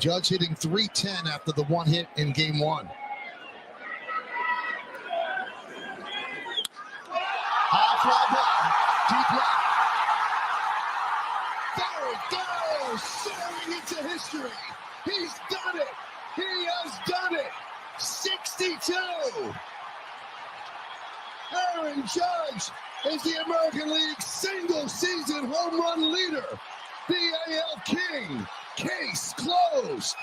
Judge hitting .310 after the one hit in game one. High fly ball, deep left. There it goes, soaring into history. He's done it. He has done it. 62. Aaron Judge is the American League's single-season home run leader. The AL King. Case closed.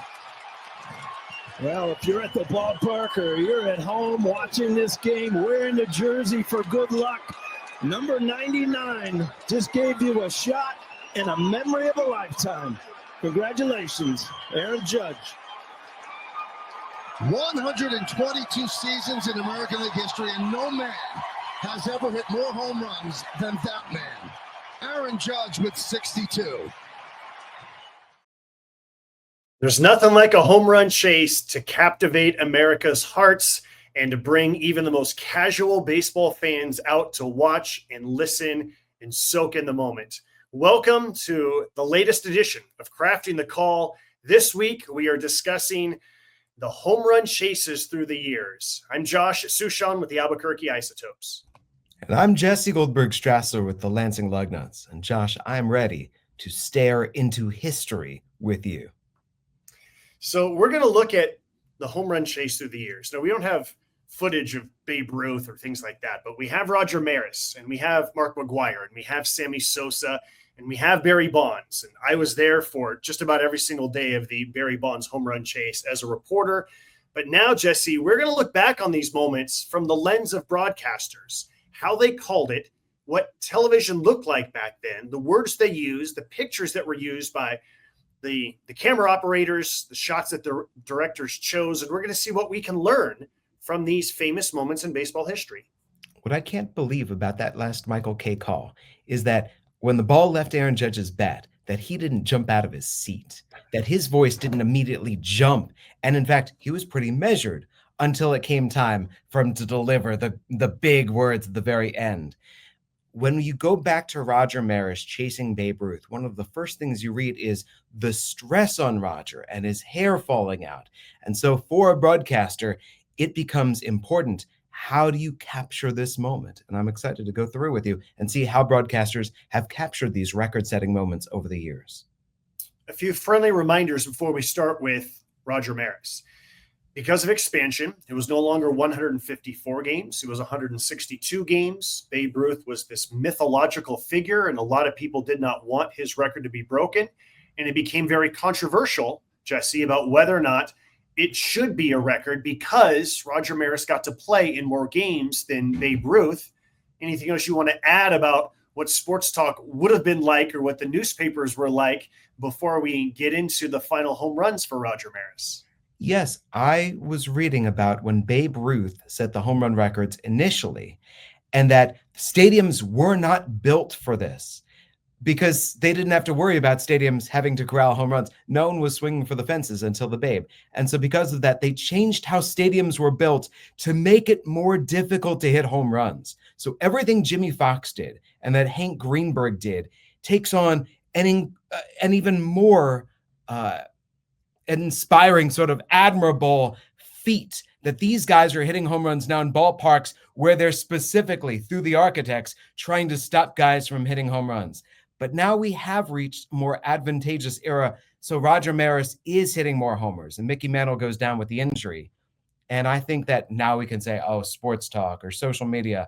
Well, if you're at the ballpark or you're at home watching this game, wearing the jersey for good luck, number 99 just gave you a shot and a memory of a lifetime. Congratulations, Aaron Judge. 122 seasons in American League history, and no man has ever hit more home runs than that man. Aaron Judge with 62. There's nothing like a home run chase to captivate America's hearts and to bring even the most casual baseball fans out to watch and listen and soak in the moment. Welcome to the latest edition of Crafting the Call. This week, we are discussing the home run chases through the years. I'm Josh Suchon with the Albuquerque Isotopes. And I'm Jesse Goldberg-Strassler with the Lansing Lugnuts. And Josh, I'm ready to stare into history with you. So we're going to look at the home run chase through the years. Now, we don't have footage of Babe Ruth or things like that, but we have Roger Maris, and we have Mark McGwire, and we have Sammy Sosa, and we have Barry Bonds. And I was there for just about every single day of the Barry Bonds home run chase as a reporter. But now, Jesse, we're going to look back on these moments from the lens of broadcasters, how they called it, what television looked like back then, the words they used, the pictures that were used by the camera operators, the shots that the directors chose, and we're going to see what we can learn from these famous moments in baseball history. What I can't believe about that last Michael K. call is that when the ball left Aaron Judge's bat, that he didn't jump out of his seat, that his voice didn't immediately jump. And in fact, he was pretty measured until it came time for him to deliver the big words at the very end. When you go back to Roger Maris chasing Babe Ruth, one of the first things you read is the stress on Roger and his hair falling out. And so for a broadcaster, it becomes important. How do you capture this moment? And I'm excited to go through with you and see how broadcasters have captured these record-setting moments over the years. A few friendly reminders before we start with Roger Maris. Because of expansion, it was no longer 154 games. It was 162 games. Babe Ruth was this mythological figure, and a lot of people did not want his record to be broken. And it became very controversial, Jesse, about whether or not it should be a record because Roger Maris got to play in more games than Babe Ruth. Anything else you want to add about what sports talk would have been like or what the newspapers were like before we get into the final home runs for Roger Maris? Yes, I was reading about when Babe Ruth set the home run records initially, and that stadiums were not built for this because they didn't have to worry about stadiums having to corral home runs. No one was swinging for the fences until the Babe. And so because of that, they changed how stadiums were built to make it more difficult to hit home runs. So everything Jimmy Fox did and that Hank Greenberg did takes on an even more inspiring, sort of admirable feat that these guys are hitting home runs now in ballparks where they're specifically, through the architects, trying to stop guys from hitting home runs. But now we have reached a more advantageous era. So Roger Maris is hitting more homers and Mickey Mantle goes down with the injury. And I think that now we can say, oh, sports talk or social media,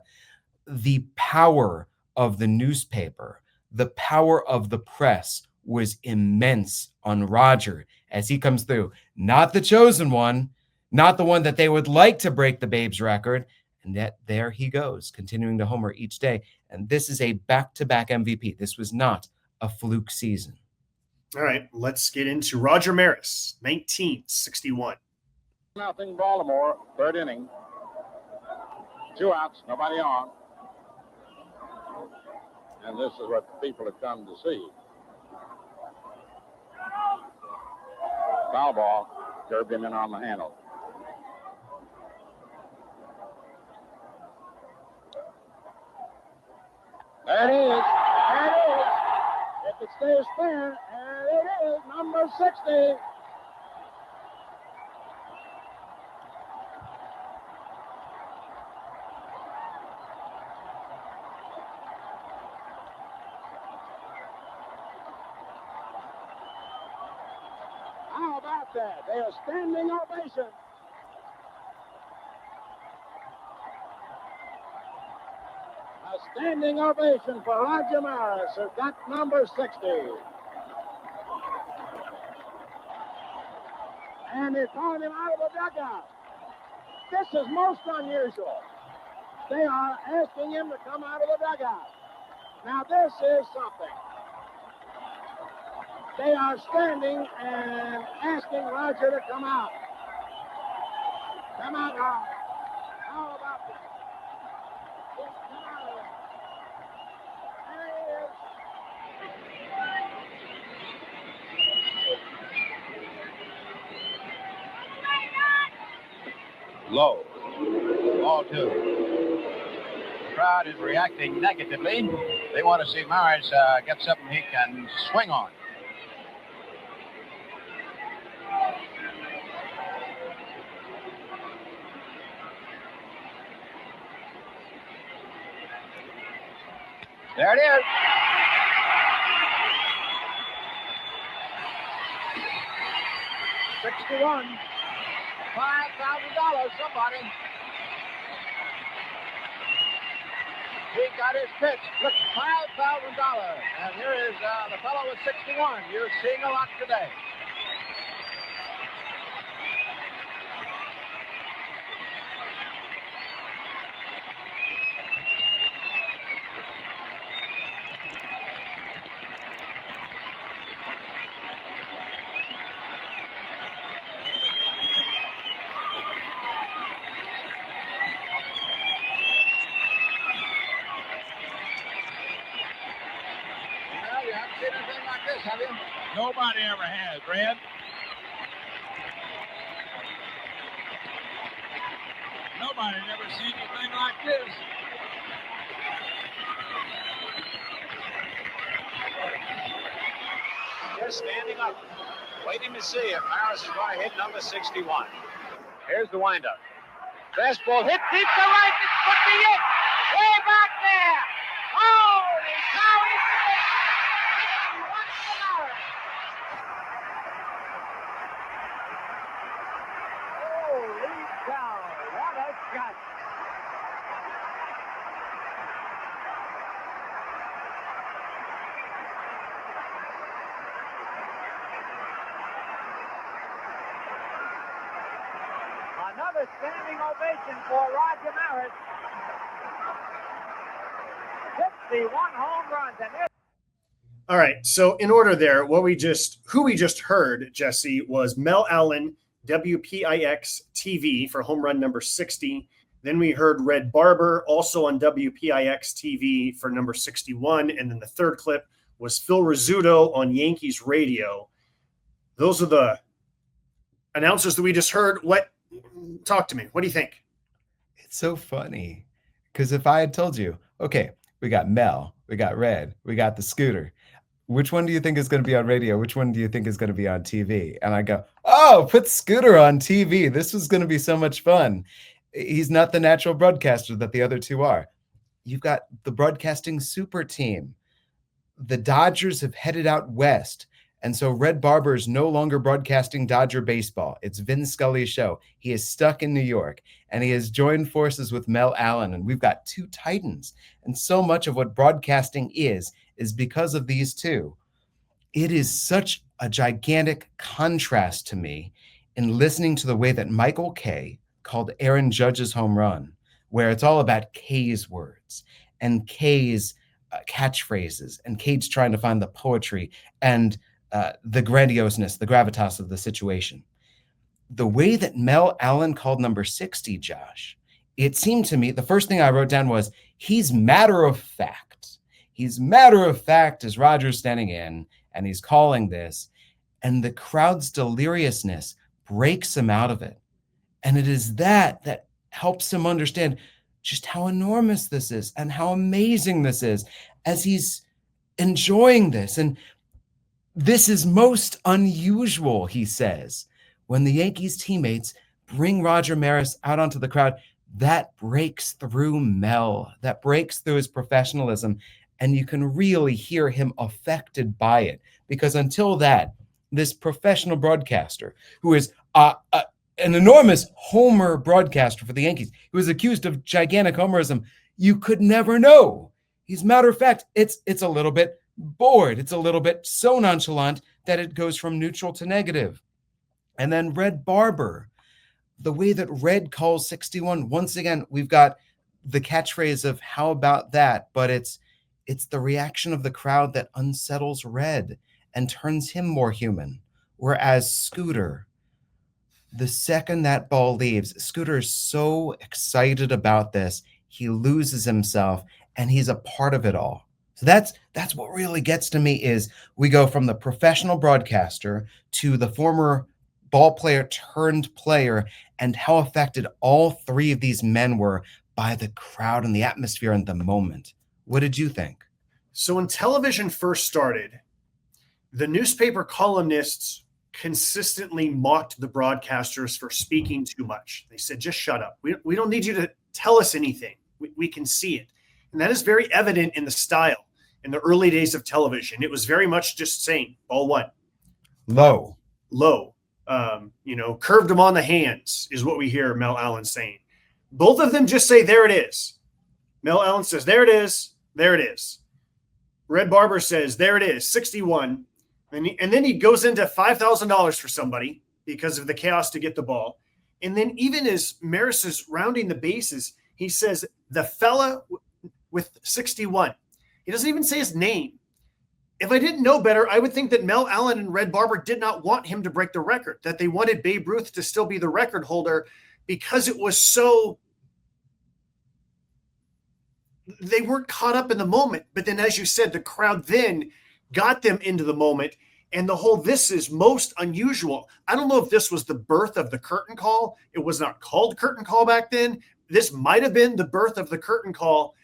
the power of the newspaper, the power of the press was immense on Roger as he comes through. Not the chosen one, not the one that they would like to break the Babe's record. And yet there he goes, continuing to homer each day. And this is a back-to-back MVP. This was not a fluke season. All right, let's get into Roger Maris, 1961. Nothing Baltimore, third inning. 2 outs, nobody on. And this is what the people have come to see. Foul ball, curved him in on the handle. There it is. There it is. If it stays fair, there it is. Number 60. How about that? They are standing ovation. A standing ovation for Roger Maris, who got number 60. And they're calling him out of the dugout. This is most unusual. They are asking him to come out of the dugout. Now this is something. They are standing and asking Roger to come out. Come out, Roger. How about this? Just come out of there. There he is. Low. Ball 2. The crowd is reacting negatively. They want to see Maris get something he can swing on. There it is. $61,000, somebody. He got his pitch. Look, $5,000. And here is the fellow with 61. You're seeing a lot today. Have you? Nobody ever has, Red. Nobody never seen anything like this. Just standing up, waiting to see if Maris is going to hit number 61. Here's the windup. Fastball hit deep to right. It could be it. Way back there. Holy cow! Holy cow, what a shot. Another standing ovation for Roger Maris. 61 home runs. And All right. So in order there, who we just heard, Jesse, was Mel Allen, WPIX TV for home run number 60. Then we heard Red Barber, also on WPIX TV for number 61. And then the third clip was Phil Rizzuto on Yankees radio. Those are the announcers that we just heard. Talk to me. What do you think? It's so funny because if I had told you, okay, we got Mel, we got Red, we got the Scooter. Which one do you think is going to be on radio? Which one do you think is going to be on TV? And I go, oh, put Scooter on TV. This was going to be so much fun. He's not the natural broadcaster that the other two are. You've got the broadcasting super team. The Dodgers have headed out west. And so Red Barber is no longer broadcasting Dodger baseball. It's Vin Scully's show. He is stuck in New York, and he has joined forces with Mel Allen. And we've got two titans. And so much of what broadcasting is because of these two. It is such a gigantic contrast to me in listening to the way that Michael Kay called Aaron Judge's home run, where it's all about Kay's words and Kay's catchphrases, and Kay's trying to find the poetry and the grandioseness, the gravitas of the situation. The way that Mel Allen called number 60, Josh, it seemed to me, the first thing I wrote down was, he's matter of fact. He's matter of fact as Roger's standing in, and he's calling this, and the crowd's deliriousness breaks him out of it. And it is that helps him understand just how enormous this is and how amazing this is as he's enjoying this. And this is most unusual, he says, when the Yankees teammates bring Roger Maris out onto the crowd. That breaks through Mel. That breaks through his professionalism. And you can really hear him affected by it. Because until that, this professional broadcaster who is an enormous homer broadcaster for the Yankees. He was accused of gigantic homerism. You could never know. As a matter of fact, it's a little bit bored. It's a little bit so nonchalant that it goes from neutral to negative. And then Red Barber, the way that Red calls 61, once again, we've got the catchphrase of how about that, but it's the reaction of the crowd that unsettles Red and turns him more human. Whereas Scooter, the second that ball leaves, Scooter is so excited about this, he loses himself and he's a part of it all. So that's what really gets to me is we go from the professional broadcaster to the former ball player turned player and how affected all three of these men were by the crowd and the atmosphere and the moment. What did you think? So when television first started, the newspaper columnists consistently mocked the broadcasters for speaking too much. They said, just shut up. We don't need you to tell us anything. We can see it. And that is very evident in the style. In the early days of television, it was very much just saying, ball one. Low. Curved him on the hands is what we hear Mel Allen saying. Both of them just say, there it is. Mel Allen says, there it is. There it is. Red Barber says, there it is, 61. And then he goes into $5,000 for somebody because of the chaos to get the ball. And then even as Maris is rounding the bases, he says, the fella with 61. He doesn't even say his name. If I didn't know better, I would think that Mel Allen and Red Barber did not want him to break the record, that they wanted Babe Ruth to still be the record holder because it was so – they weren't caught up in the moment. But then, as you said, the crowd then got them into the moment. And the whole this is most unusual. I don't know if this was the birth of the curtain call. It was not called curtain call back then. This might have been the birth of the curtain call.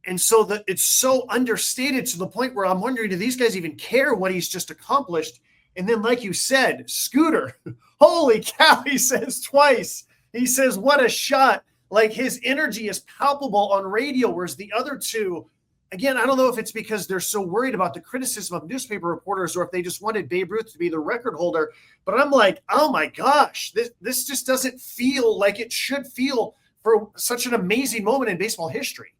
And so that it's so understated to the point where I'm wondering, do these guys even care what he's just accomplished? And then, like you said, Scooter, holy cow, he says twice. He says, what a shot. Like his energy is palpable on radio, whereas the other two, again, I don't know if it's because they're so worried about the criticism of newspaper reporters or if they just wanted Babe Ruth to be the record holder. But I'm like, oh my gosh, this just doesn't feel like it should feel for such an amazing moment in baseball history.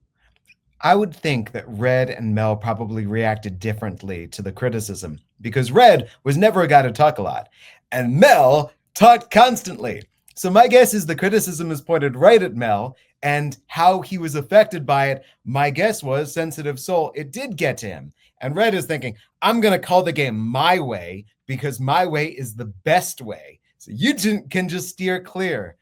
I would think that Red and Mel probably reacted differently to the criticism because Red was never a guy to talk a lot and Mel talked constantly. So my guess is the criticism is pointed right at Mel and how he was affected by it. My guess was sensitive soul. It did get to him. And Red is thinking, I'm going to call the game my way because my way is the best way. So you can just steer clear.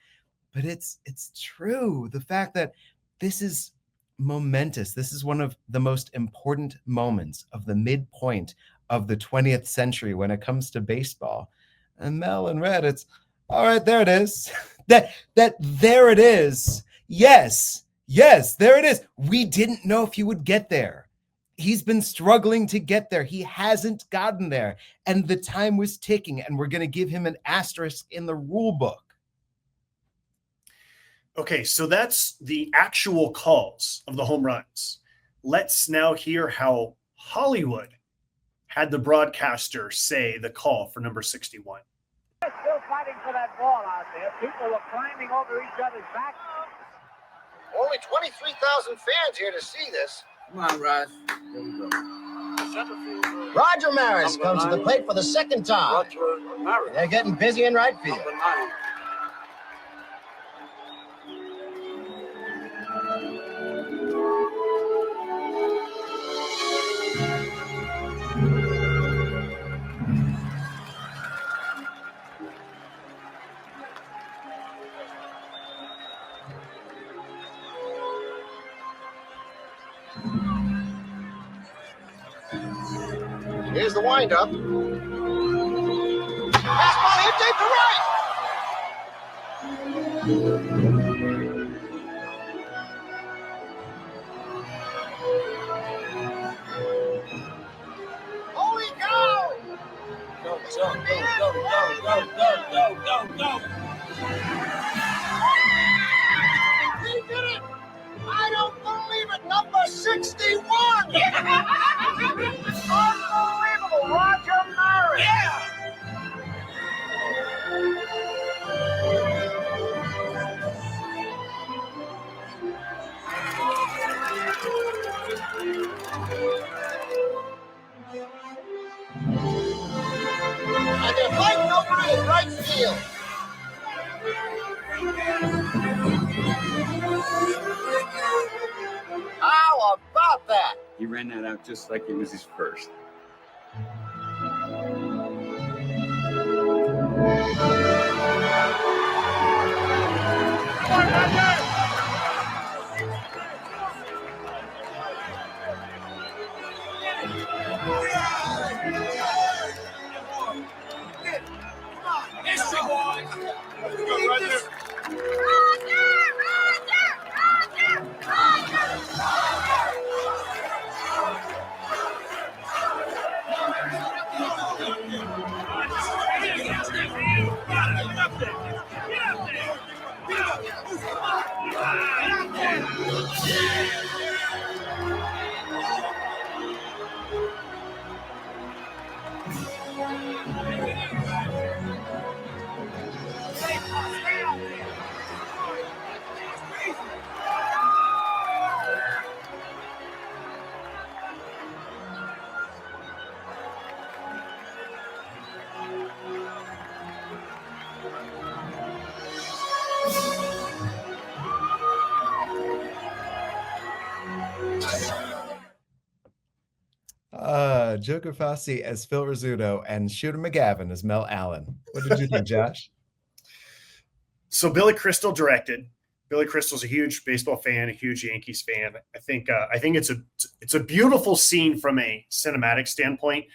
But it's true. The fact that this is momentous. This is one of the most important moments of the midpoint of the 20th century when it comes to baseball. And Mel and Red, it's all right. There it is. There it is. Yes, there it is. We didn't know if he would get there. He's been struggling to get there. He hasn't gotten there. And the time was ticking, and we're going to give him an asterisk in the rule book. Okay, so that's the actual calls of the home runs. Let's now hear how Hollywood had the broadcaster say the call for number 61. Still fighting for that ball out there. People are climbing over each other's backs. Only 23,000 fans here to see this. Come on, Rod. Here we go. Roger Maris comes to the plate for the second time. Roger Maris. They're getting busy in right field. Number 9. Here's the windup. Fastball hit deep to right. Holy cow! Go. He did it! I don't believe it! Number 61! Unbelievable, Roger Maris. Yeah. Right over in right field. How about that? He ran that out just like it was his first. Joe Grafossi as Phil Rizzuto and Shooter McGavin as Mel Allen. What did you think, Josh? So Billy Crystal directed. Billy Crystal's a huge baseball fan, a huge Yankees fan. I think it's a beautiful scene from a cinematic standpoint.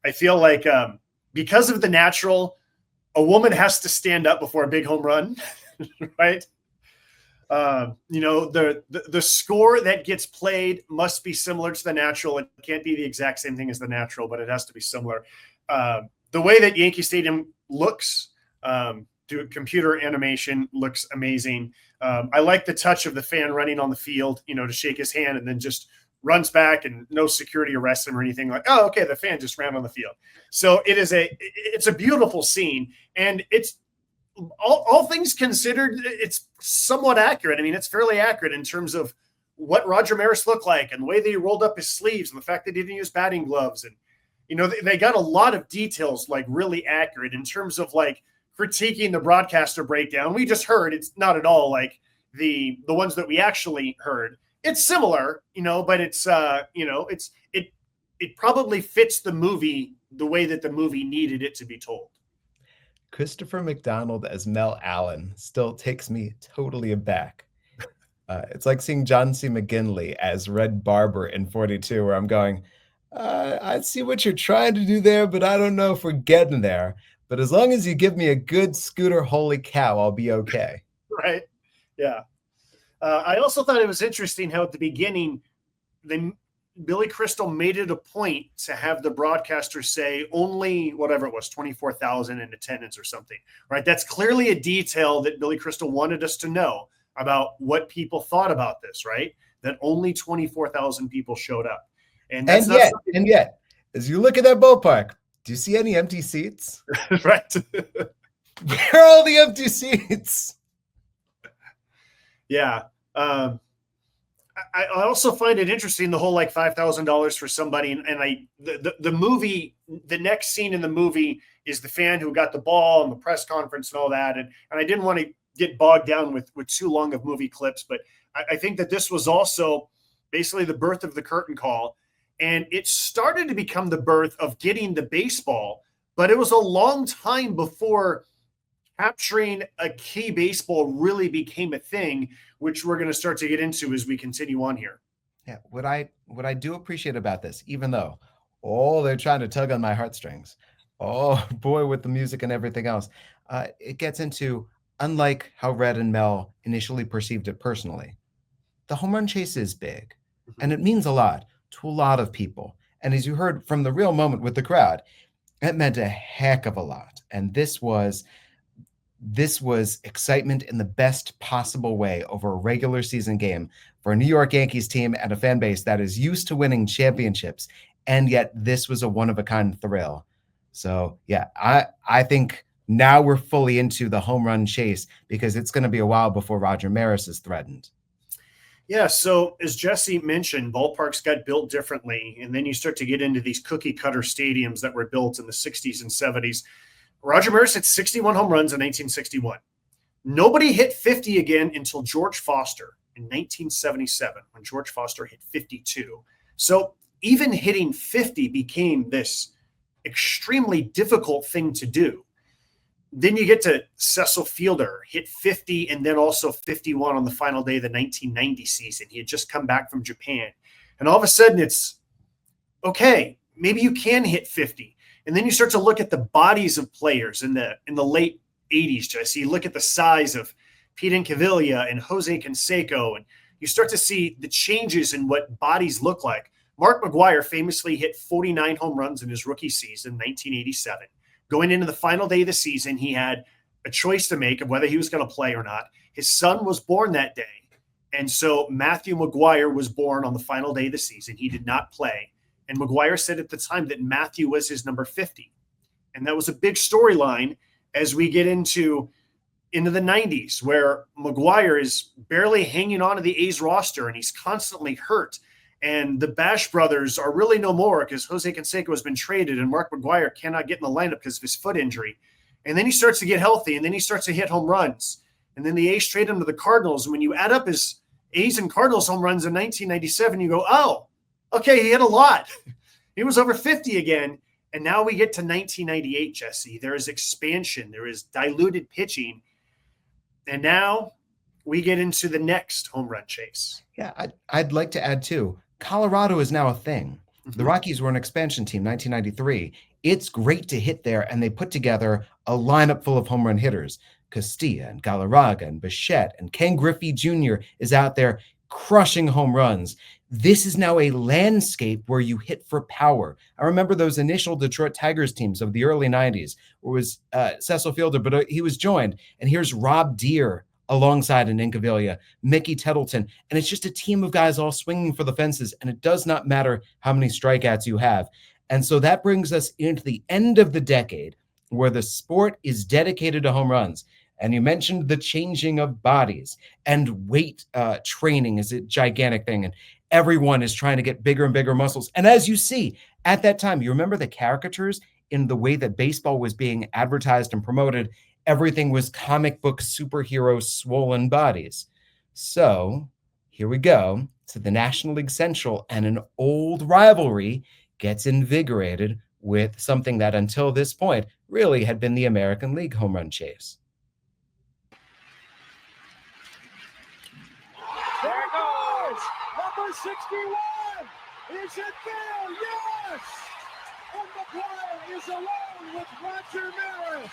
I feel like because of The Natural, a woman has to stand up before a big home run, right? The score that gets played must be similar to The Natural. It can't be the exact same thing as The Natural, but it has to be similar. The way that Yankee Stadium looks, computer animation looks amazing. I like the touch of the fan running on the field, to shake his hand and then just runs back and no security arrests him or anything. Like, oh, okay, the fan just ran on the field. So it's a beautiful scene, and it's all things considered, it's somewhat accurate. I mean, it's fairly accurate in terms of what Roger Maris looked like and the way that he rolled up his sleeves and the fact that he didn't use batting gloves. And, they got a lot of details, like really accurate in terms of like critiquing the broadcaster breakdown. We just heard it's not at all like the ones that we actually heard. It's similar, but it's, it probably fits the movie the way that the movie needed it to be told. Christopher McDonald as Mel Allen still takes me totally aback. It's like seeing John C. McGinley as Red Barber in 42, where I'm going, I see what you're trying to do there, but I don't know if we're getting there. But as long as you give me a good Scooter holy cow, I'll be okay. Right. Yeah. I also thought it was interesting how at the beginning, Billy Crystal made it a point to have the broadcaster say only whatever it was, 24,000 in attendance or something, right? That's clearly a detail that Billy Crystal wanted us to know about what people thought about this, right? That only 24,000 people showed up. And yet, as you look at that ballpark, do you see any empty seats? Right. Where are all the empty seats? Yeah. I also find it interesting, the whole like $5,000 for somebody. And the movie, the next scene in the movie is the fan who got the ball and the press conference and all that. And I didn't want to get bogged down with too long of movie clips, but I think that this was also basically the birth of the curtain call. And it started to become the birth of getting the baseball, but it was a long time before capturing a key baseball really became a thing, which we're going to start to get into as we continue on here. Yeah, what I do appreciate about this, even though, they're trying to tug on my heartstrings. Oh boy, with the music and everything else, it gets into, unlike how Red and Mel initially perceived it personally, the home run chase is big, and it means a lot to a lot of people. And as you heard from the real moment with the crowd, it meant a heck of a lot. And this was excitement in the best possible way over a regular season game for a New York Yankees team and a fan base that is used to winning championships. And yet this was a one-of-a-kind thrill. So, yeah, I think now we're fully into the home run chase because it's going to be a while before Roger Maris is threatened. Yeah, so as Jesse mentioned, ballparks got built differently. And then you start to get into these cookie-cutter stadiums that were built in the 60s and 70s. Roger Maris hit 61 home runs in 1961. Nobody hit 50 again until George Foster in 1977, when George Foster hit 52. So even hitting 50 became this extremely difficult thing to do. Then you get to Cecil Fielder, hit 50 and then also 51 on the final day of the 1990 season. He had just come back from Japan. And all of a sudden it's, okay, maybe you can hit 50. And then you start to look at the bodies of players in the late 80s, Jesse. You look at the size of Pete Incaviglia and Jose Canseco, and you start to see the changes in what bodies look like. Mark McGwire famously hit 49 home runs in his rookie season, 1987. Going into the final day of the season, he had a choice to make of whether he was going to play or not. His son was born that day, and so Matthew McGwire was born on the final day of the season. He did not play, and McGwire said at the time that Matthew was his number 50, and that was a big storyline as we get into the 90s, where McGwire is barely hanging on to the A's roster, and he's constantly hurt. And the Bash brothers are really no more because Jose Canseco has been traded and Mark McGwire cannot get in the lineup because of his foot injury. And then he starts to get healthy, and then he starts to hit home runs. And then the A's trade him to the Cardinals. And when you add up his A's and Cardinals home runs in 1997, you go, oh, okay, he hit a lot. He was over 50 again. And now we get to 1998, Jesse. There is expansion. There is diluted pitching. And now we get into the next home run chase. Yeah, I'd like to add, too, Colorado is now a thing. The Rockies were an expansion team, 1993. It's great to hit there, and they put together a lineup full of home run hitters. Castilla and Galarraga and Bichette and Ken Griffey Jr. is out there crushing home runs. This is now a landscape where you hit for power. I remember those initial Detroit Tigers teams of the early 90s, where it was Cecil Fielder, but he was joined. And here's Rob Deere alongside an Incaviglia, Mickey Tettleton. And it's just a team of guys all swinging for the fences. And it does not matter how many strikeouts you have. And so that brings us into the end of the decade where the sport is dedicated to home runs. And you mentioned the changing of bodies, and weight training is a gigantic thing. And everyone is trying to get bigger and bigger muscles. And as you see at that time, you remember the caricatures in the way that baseball was being advertised and promoted. Everything was comic book superhero swollen bodies. So here we go to the National League Central, and an old rivalry gets invigorated with something that until this point really had been the American League home run chase. There it goes! Number 61! Is it there? Yes! And McGwire is alone with Roger Maris.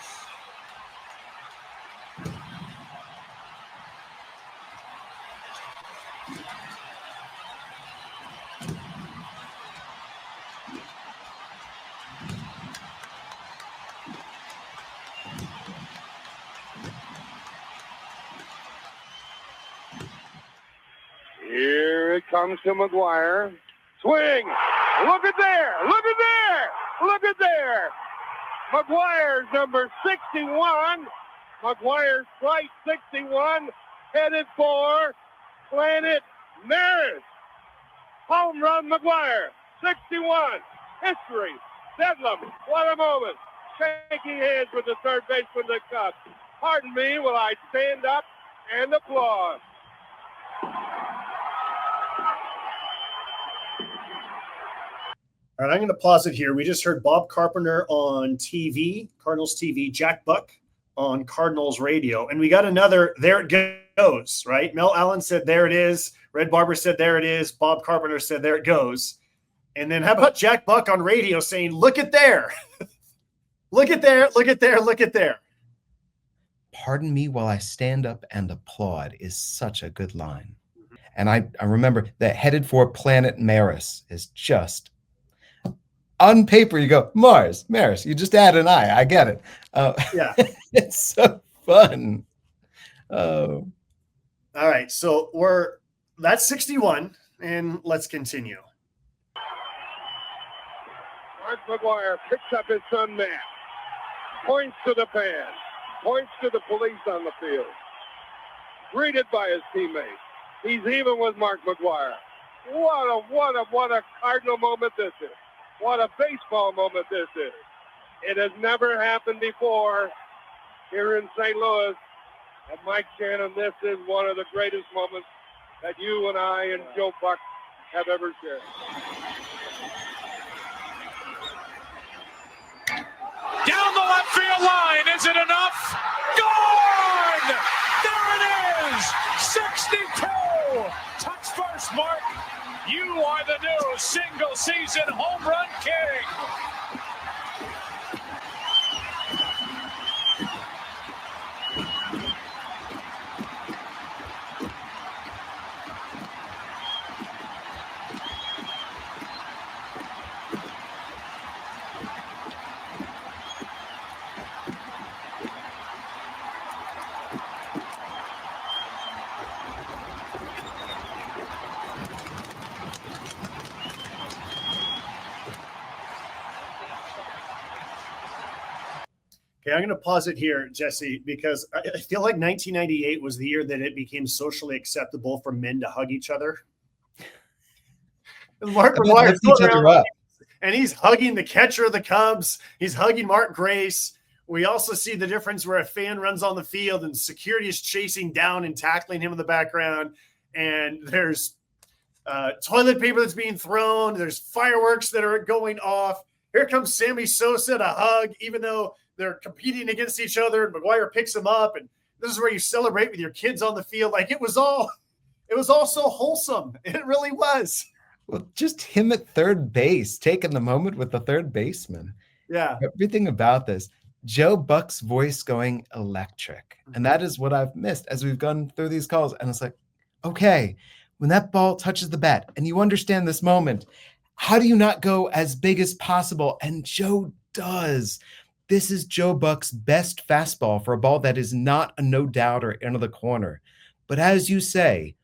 Here it comes to McGwire. Swing! Look at there! Look at there! Look at there! McGwire's number 61. McGwire's strike 61. Headed for Planet Maris. Home run McGwire. 61. History. Bedlam. What a moment. Shaking hands with the third baseman to Cup. Pardon me while I stand up and applaud. All right, I'm going to pause it here. We just heard Bob Carpenter on TV, Cardinals TV, Jack Buck on Cardinals radio. And we got another, there it goes, right? Mel Allen said, there it is. Red Barber said, there it is. Bob Carpenter said, there it goes. And then how about Jack Buck on radio saying, look at there. Look at there, look at there, look at there. Pardon me while I stand up and applaud is such a good line. And I remember that headed for Planet Maris is just, on paper, you go, Maris, you just add an I. I get it. Yeah. It's so fun. All right. So that's 61, and let's continue. Mark McGwire picks up his son, Matt. Points to the fans. Points to the police on the field. Greeted by his teammates. He's even with Mark McGwire. What a Cardinal moment this is. What a baseball moment this is. It has never happened before here in St. Louis. And Mike Shannon, this is one of the greatest moments that you and I and Joe Buck have ever shared. Down the left field line. Is it enough? Gone! There it is! 62! Touch first, Mark. You are the new single-season home run king. Okay, I'm going to pause it here, Jesse, because I feel like 1998 was the year that it became socially acceptable for men to hug each other. And Mark McGwire is going around and he's hugging the catcher of the Cubs. He's hugging Mark Grace. We also see the difference where a fan runs on the field and security is chasing down and tackling him in the background. And there's toilet paper that's being thrown. There's fireworks that are going off. Here comes Sammy Sosa to hug, even though they're competing against each other. And McGwire picks him up, and this is where you celebrate with your kids on the field. Like it was all so wholesome. It really was. Well, just him at third base, taking the moment with the third baseman. Yeah. Everything about this. Joe Buck's voice going electric. And that is what I've missed as we've gone through these calls. And it's like, okay, when that ball touches the bat and you understand this moment, how do you not go as big as possible? And Joe does. This is Joe Buck's best fastball for a ball that is not a no-doubter into the corner. But as you say,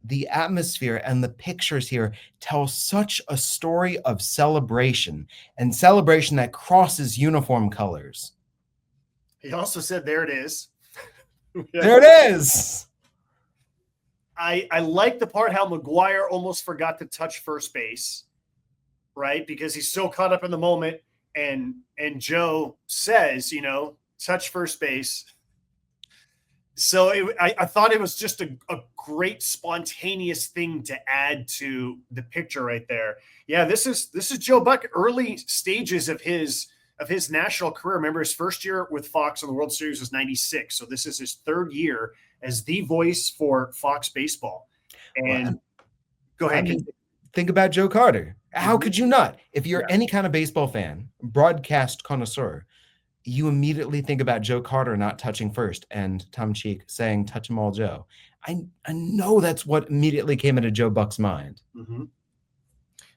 the atmosphere and the pictures here tell such a story of celebration, and celebration that crosses uniform colors. He also said, there it is. There it is. I like the part how McGwire almost forgot to touch first base, right? Because he's so caught up in the moment. And Joe says, touch first base. So I thought it was just a great spontaneous thing to add to the picture right there. Yeah, this is Joe Buck, early stages of his national career. Remember, his first year with Fox on the World Series was 96. So this is his third year as the voice for Fox baseball. And go ahead. Think about Joe Carter. How could you not? If you're any kind of baseball fan, broadcast connoisseur, you immediately think about Joe Carter not touching first and Tom Cheek saying, touch 'em all, Joe. I know that's what immediately came into Joe Buck's mind. Mm-hmm.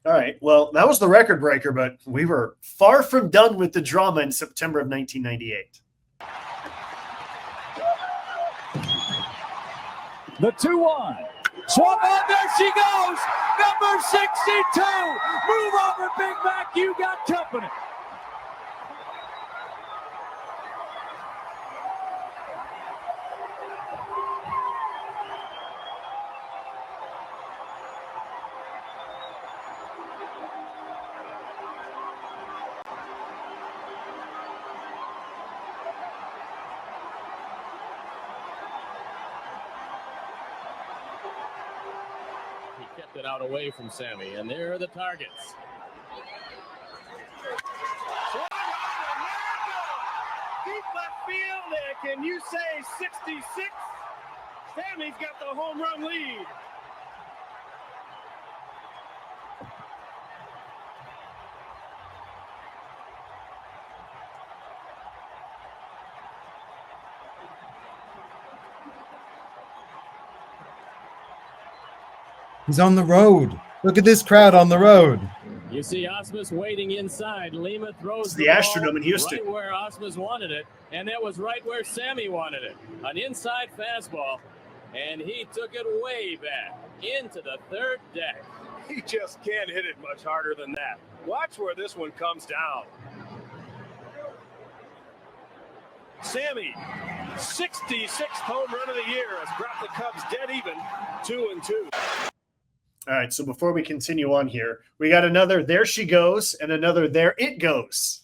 All right. Well, that was the record breaker, but we were far from done with the drama in September of 1998. The 2-1. Swung on, there she goes. Number 62. Move over, Big Mac. You got company. It out away from Sammy, and there are the targets. Deep left field, can you say 66? Sammy's got the home run lead. He's on the road. Look at this crowd on the road. You see Osmus waiting inside. Lima throws the Astrodome in Houston. Right where Osmus wanted it, and that was right where Sammy wanted it. An inside fastball, and he took it way back into the third deck. He just can't hit it much harder than that. Watch where this one comes down. Sammy, 66th home run of the year has brought the Cubs dead even, 2-2. All right, so before we continue on here, we got another there she goes and another there it goes.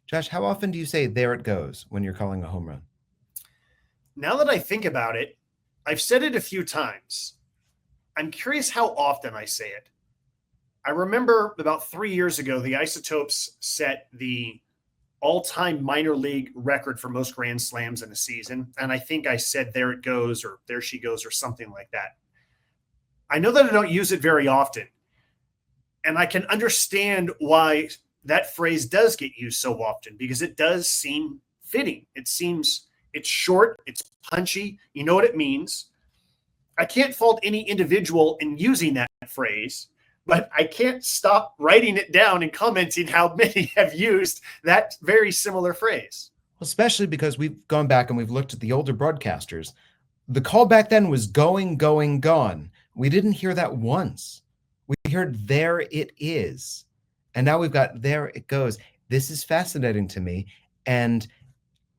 Josh, how often do you say "there it goes" when you're calling a home run? Now that I think about it, I've said it a few times. I'm curious how often I say it. I remember about 3 years ago, the Isotopes set the all-time minor league record for most grand slams in a season. And I think I said "there it goes" or "there she goes" or something like that. I know that I don't use it very often. And I can understand why that phrase does get used so often, because it does seem fitting. It's short, it's punchy, you know what it means. I can't fault any individual in using that phrase, but I can't stop writing it down and commenting how many have used that very similar phrase. Well, especially because we've gone back and we've looked at the older broadcasters. The call back then was going, going, gone. We didn't hear that once. We heard "there it is." And now we've got "there it goes." This is fascinating to me. And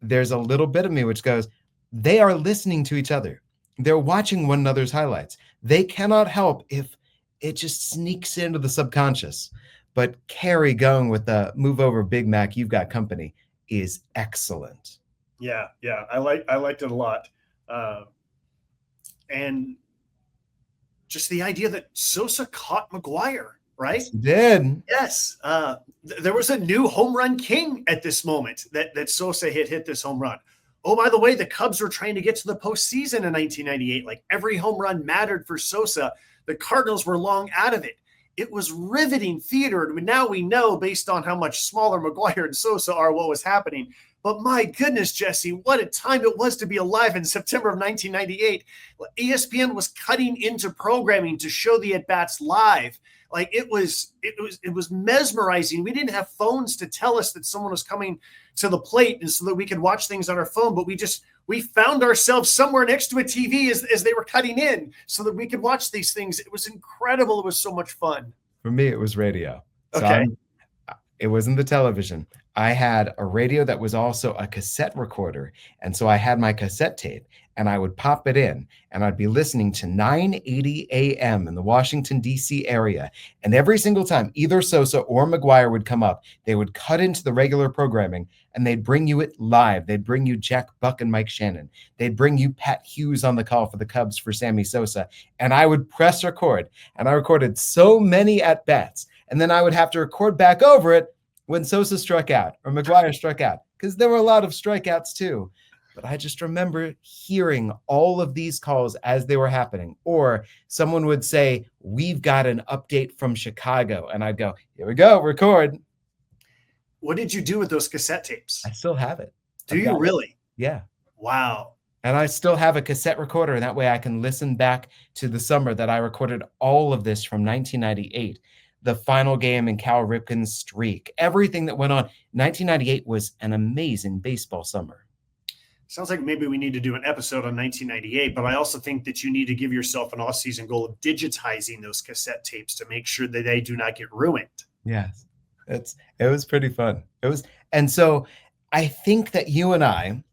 there's a little bit of me which goes, they are listening to each other. They're watching one another's highlights. They cannot help if it just sneaks into the subconscious. But Carey going with the "move over Big Mac, you've got company" is excellent. Yeah. I liked it a lot. And just the idea that Sosa caught McGwire, right? Yes, he did. Yes. There was a new home run king at this moment that Sosa hit this home run. Oh, by the way, the Cubs were trying to get to the postseason in 1998. Like, every home run mattered for Sosa. The Cardinals were long out of it. It was riveting theater. And now we know, based on how much smaller McGwire and Sosa are, what was happening. But my goodness, Jesse, what a time it was to be alive in September of 1998. ESPN was cutting into programming to show the at-bats live. Like, it was mesmerizing. We didn't have phones to tell us that someone was coming to the plate, and so that we could watch things on our phone. But we found ourselves somewhere next to a TV as they were cutting in, so that we could watch these things. It was incredible. It was so much fun. For me, it was radio. Okay. It wasn't the television. I had a radio that was also a cassette recorder. And so I had my cassette tape and I would pop it in and I'd be listening to 980 AM in the Washington, D.C. area. And every single time either Sosa or McGwire would come up, they would cut into the regular programming and they'd bring you it live. They'd bring you Jack Buck and Mike Shannon. They'd bring you Pat Hughes on the call for the Cubs for Sammy Sosa. And I would press record. And I recorded so many at-bats. And then I would have to record back over it when Sosa struck out or McGwire struck out, because there were a lot of strikeouts too. But I just remember hearing all of these calls as they were happening. Or someone would say, "We've got an update from Chicago." And I'd go, "Here we go, record." What did you do with those cassette tapes? I still have it. Do you really? Yeah. Wow. And I still have a cassette recorder. And that way I can listen back to the summer that I recorded all of this from 1998. The final game in Cal Ripken's streak, everything that went on. 1998 was an amazing baseball summer. Sounds like maybe we need to do an episode on 1998, but I also think that you need to give yourself an off-season goal of digitizing those cassette tapes to make sure that they do not get ruined. Yes, it was pretty fun. And so I think that you and I,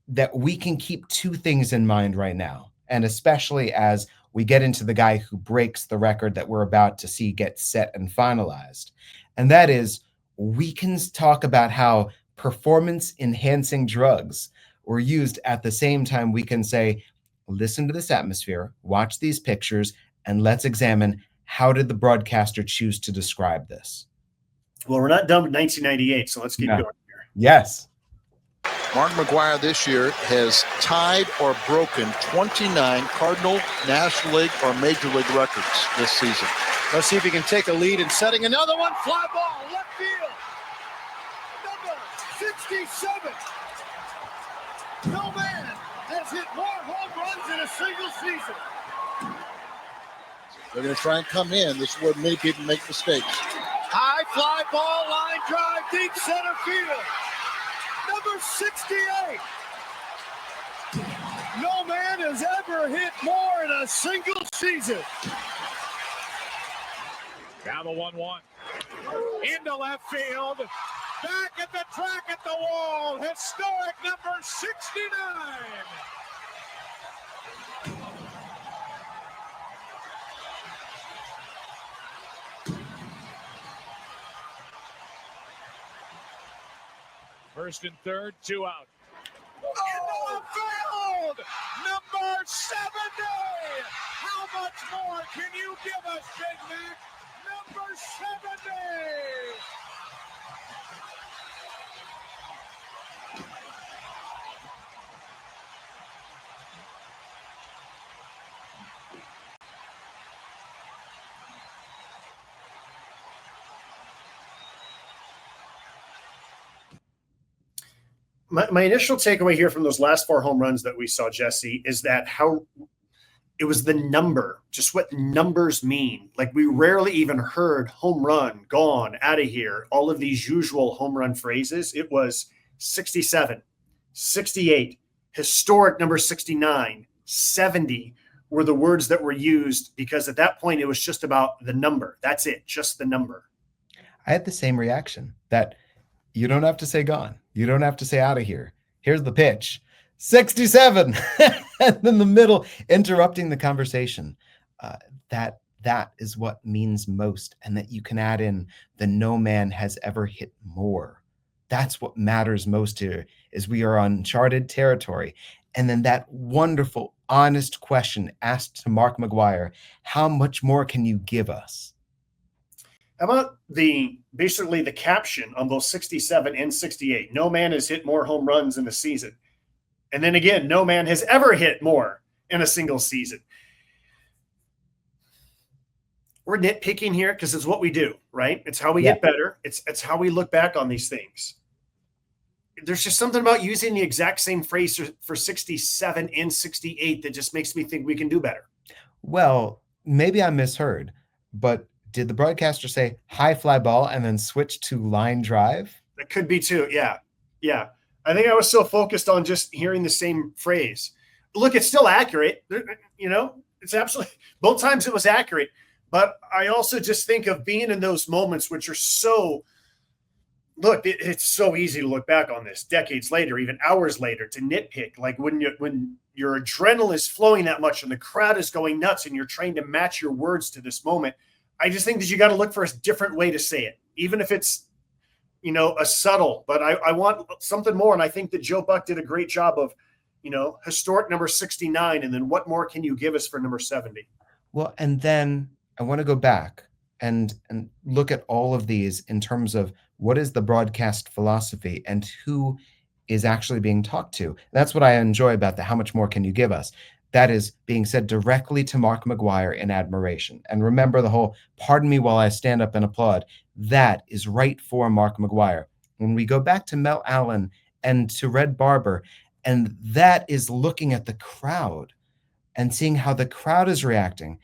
that we can keep two things in mind right now, and especially as we get into the guy who breaks the record that we're about to see get set and finalized. And that is, we can talk about how performance-enhancing drugs were used at the same time we can say, listen to this atmosphere, watch these pictures, and let's examine how did the broadcaster choose to describe this. Well, we're not done with 1998, so let's keep going here. Yes. Mark McGwire this year has tied or broken 29 Cardinal, National League, or Major League records this season. Let's see if he can take a lead in setting another one. Fly ball, left field. Number 67. No man has hit more home runs in a single season. They're going to try and come in. This is where many people make mistakes. High fly ball, line drive, deep center field. Number 68. No man has ever hit more in a single season. Now the 1-1. Into left field. Back at the track at the wall. Historic number 69. first and third, 2 out. Into left field! Number 70! How much more can you give us, Big Mac? Number 70! My initial takeaway here from those last 4 home runs that we saw, Jesse, is that how it was the number, just what numbers mean. Like, we rarely even heard home run, gone, out of here, all of these usual home run phrases. It was 67, 68, historic number 69, 70 were the words that were used, because at that point it was just about the number. That's it, just the number. I had the same reaction, that you don't have to say gone. You don't have to say out of here. Here's the pitch. 67. And in the middle, interrupting the conversation. That is what means most. And that you can add in the no man has ever hit more. That's what matters most here, is we are on uncharted territory. And then that wonderful, honest question asked to Mark McGwire, how much more can you give us? How about basically the caption on both 67 and 68? No man has hit more home runs in a season. And then again, no man has ever hit more in a single season. We're nitpicking here because it's what we do, right? It's how we get better. It's how we look back on these things. There's just something about using the exact same phrase for 67 and 68 that just makes me think we can do better. Well, maybe I misheard, but did the broadcaster say high fly ball and then switch to line drive? That could be too. Yeah. I think I was so focused on just hearing the same phrase. Look, it's still accurate. It's absolutely, both times it was accurate. But I also just think of being in those moments, which are so, look, it's so easy to look back on this decades later, even hours later, to nitpick. Like when your adrenaline is flowing that much and the crowd is going nuts and you're trying to match your words to this moment. I just think that you got to look for a different way to say it, even if it's, a subtle, but I want something more. And I think that Joe Buck did a great job of, historic number 69. And then what more can you give us for number 70? Well, and then I want to go back and look at all of these in terms of what is the broadcast philosophy and who is actually being talked to. That's what I enjoy about the how much more can you give us? That is being said directly to Mark McGwire in admiration. And remember the whole, pardon me while I stand up and applaud. That is right for Mark McGwire. When we go back to Mel Allen and to Red Barber, and that is looking at the crowd and seeing how the crowd is reacting,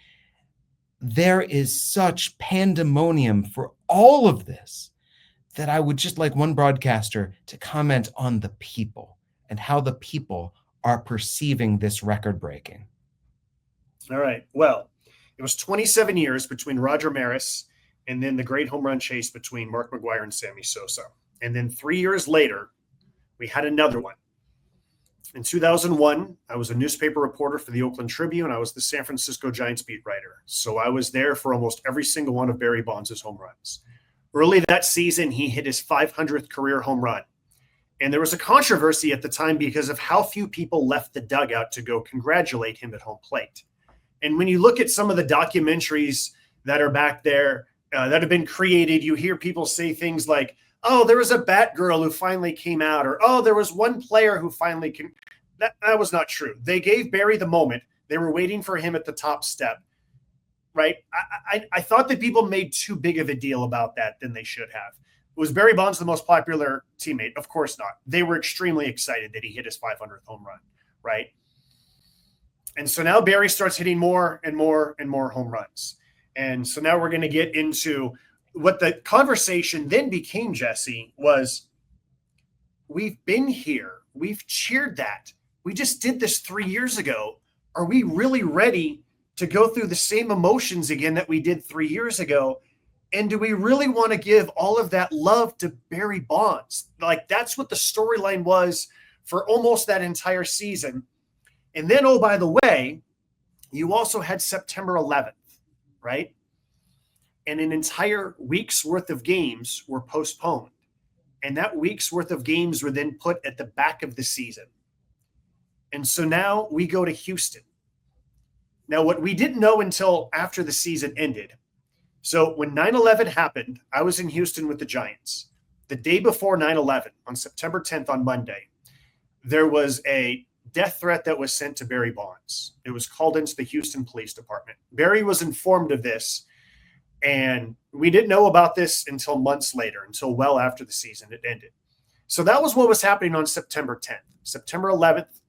there is such pandemonium for all of this that I would just like one broadcaster to comment on the people and how the people are perceiving this record breaking. All right. Well, it was 27 years between Roger Maris and then the great home run chase between Mark McGwire and Sammy Sosa. And then 3 years later, we had another one. In 2001, I was a newspaper reporter for the Oakland Tribune. I was the San Francisco Giants beat writer. So I was there for almost every single one of Barry Bonds' home runs. Early that season, he hit his 500th career home run. And there was a controversy at the time because of how few people left the dugout to go congratulate him at home plate. And when you look at some of the documentaries that are back there that have been created, you hear people say things like, oh, there was a Batgirl who finally came out, or, oh, there was one player who finally came. That was not true. They gave Barry the moment. They were waiting for him at the top step, right? I thought that people made too big of a deal about that than they should have. Was Barry Bonds the most popular teammate? Of course not. They were extremely excited that he hit his 500th home run, right? And so now Barry starts hitting more and more and more home runs. And so now we're going to get into what the conversation then became, Jesse, was we've been here. We've cheered that. We just did this 3 years ago. Are we really ready to go through the same emotions again that we did 3 years ago? And do we really want to give all of that love to Barry Bonds? Like, that's what the storyline was for almost that entire season. And then, oh, by the way, you also had September 11th, right? And an entire week's worth of games were postponed. And that week's worth of games were then put at the back of the season. And so now we go to Houston. Now, what we didn't know until after the season ended. So when 9/11 happened, I was in Houston with the Giants. The day before 9/11, on September 10th, on Monday, there was a death threat that was sent to Barry Bonds. It was called into the Houston Police Department. Barry was informed of this, and we didn't know about this until months later, until well after the season had ended. So that was what was happening on September 10th. September 11th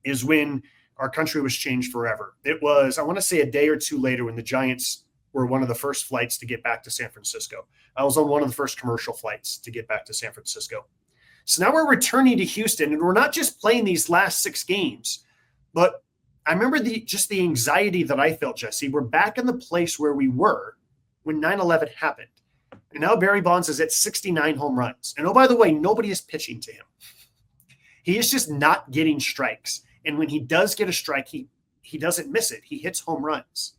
is when our country was changed forever. It was, I want to say, a day or two later when the Giants were one of the first flights to get back to San Francisco. I was on one of the first commercial flights to get back to San Francisco. So now we're returning to Houston, and we're not just playing these last 6 games, but I remember the anxiety that I felt, Jesse. We're back in the place where we were when 9/11 happened. And now Barry Bonds is at 69 home runs. And oh, by the way, nobody is pitching to him. He is just not getting strikes. And when he does get a strike, he doesn't miss it. He hits home runs.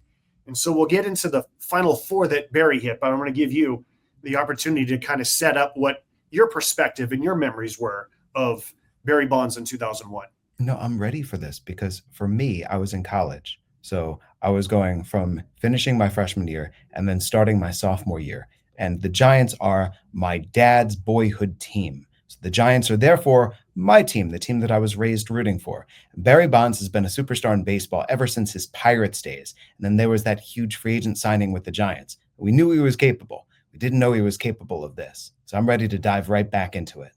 And so we'll get into the final 4 that Barry hit, but I'm going to give you the opportunity to kind of set up what your perspective and your memories were of Barry Bonds in 2001. No, I'm ready for this because for me, I was in college. So I was going from finishing my freshman year and then starting my sophomore year. And the Giants are my dad's boyhood team. So the Giants are therefore my team, the team that I was raised rooting for. Barry Bonds has been a superstar in baseball ever since his Pirates days. And then there was that huge free agent signing with the Giants. We knew he was capable. We didn't know he was capable of this. So I'm ready to dive right back into it.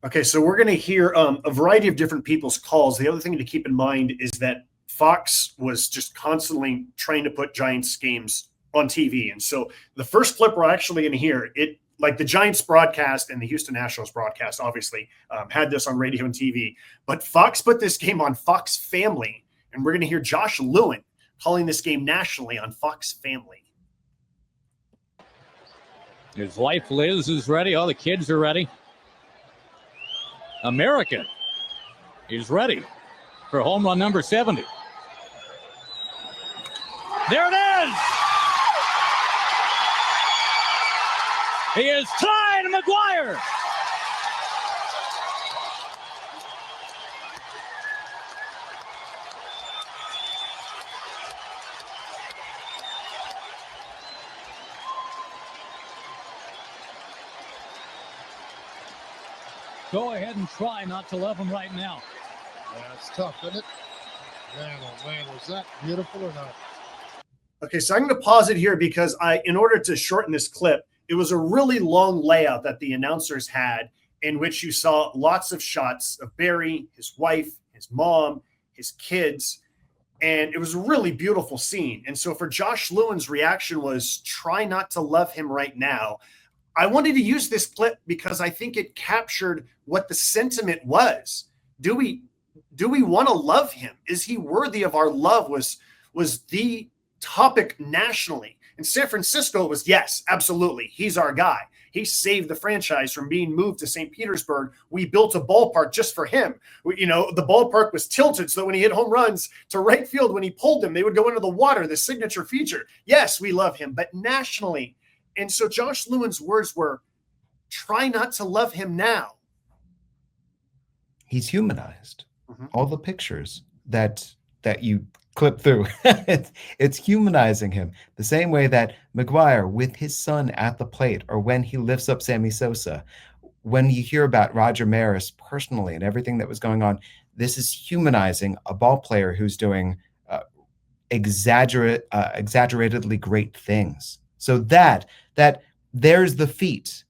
Okay, so we're going to hear a variety of different people's calls. The other thing to keep in mind is that Fox was just constantly trying to put Giants games on TV. And so the first clip we're actually going to hear, like the Giants broadcast and the Houston Nationals broadcast, obviously, had this on radio and TV. But Fox put this game on Fox Family, and we're going to hear Josh Lewin calling this game nationally on Fox Family. His wife, Liz, is ready. All the kids are ready. American is ready for home run number 70. There it is! He is tied McGwire. Go ahead and try not to love him right now. Yeah, it's tough, isn't it? Man, oh man, was that beautiful or not? Okay, so I'm going to pause it here because in order to shorten this clip, it was a really long layout that the announcers had in which you saw lots of shots of Barry, his wife, his mom, his kids, and it was a really beautiful scene. And so for Josh Lewin's reaction was, try not to love him right now. I wanted to use this clip because I think it captured what the sentiment was. Do we want to love him? Is he worthy of our love? Was the topic nationally. In San Francisco, it was yes, absolutely. He's our guy. He saved the franchise from being moved to St. Petersburg. We built a ballpark just for him. The ballpark was tilted so that when he hit home runs to right field, when he pulled them, they would go into the water, the signature feature. Yes, we love him, but nationally. And so Josh Lewin's words were, try not to love him now. He's humanized. Mm-hmm. All the pictures that you clip through, it's humanizing him the same way that McGwire with his son at the plate, or when he lifts up Sammy Sosa, when you hear about Roger Maris personally and everything that was going on, this is humanizing a ball player who's doing exaggeratedly great things. So that there's the feat.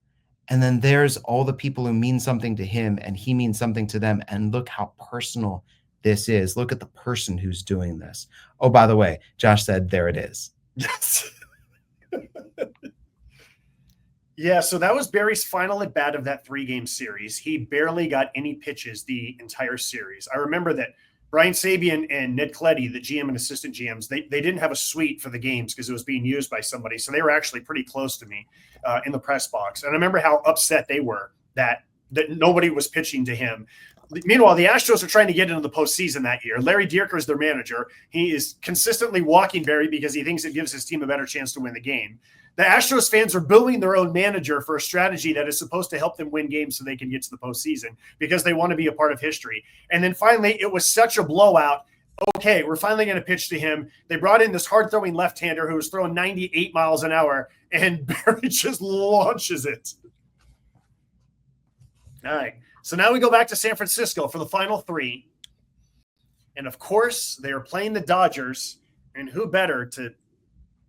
And then there's all the people who mean something to him and he means something to them. And look how personal this is. Look at the person who's doing this. Oh, by the way, Josh said, there it is. Yes. Yeah, so that was Barry's final at bat of that 3-game series. He barely got any pitches the entire series. I remember that Brian Sabian and Ned Colletti, the GM and assistant GMs, they didn't have a suite for the games because it was being used by somebody. So they were actually pretty close to me in the press box. And I remember how upset they were that nobody was pitching to him. Meanwhile, the Astros are trying to get into the postseason that year. Larry Dierker is their manager. He is consistently walking Barry because he thinks it gives his team a better chance to win the game. The Astros fans are booing their own manager for a strategy that is supposed to help them win games so they can get to the postseason because they want to be a part of history. And then finally, it was such a blowout. Okay, we're finally going to pitch to him. They brought in this hard-throwing left-hander who was throwing 98 miles an hour, and Barry just launches it. All right, so now we go back to San Francisco for the final three. And, of course, they are playing the Dodgers, and who better to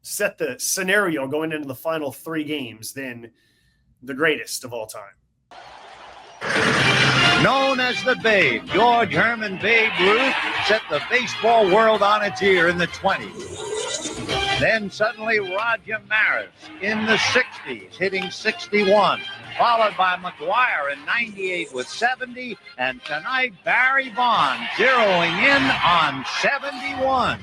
set the scenario going into the final three games than the greatest of all time. Known as the Babe, George Herman Babe Ruth set the baseball world on its ear in the 20s. Then suddenly Roger Maris in the 60s, hitting 61, followed by McGwire in 98 with 70, and tonight Barry Bonds zeroing in on 71.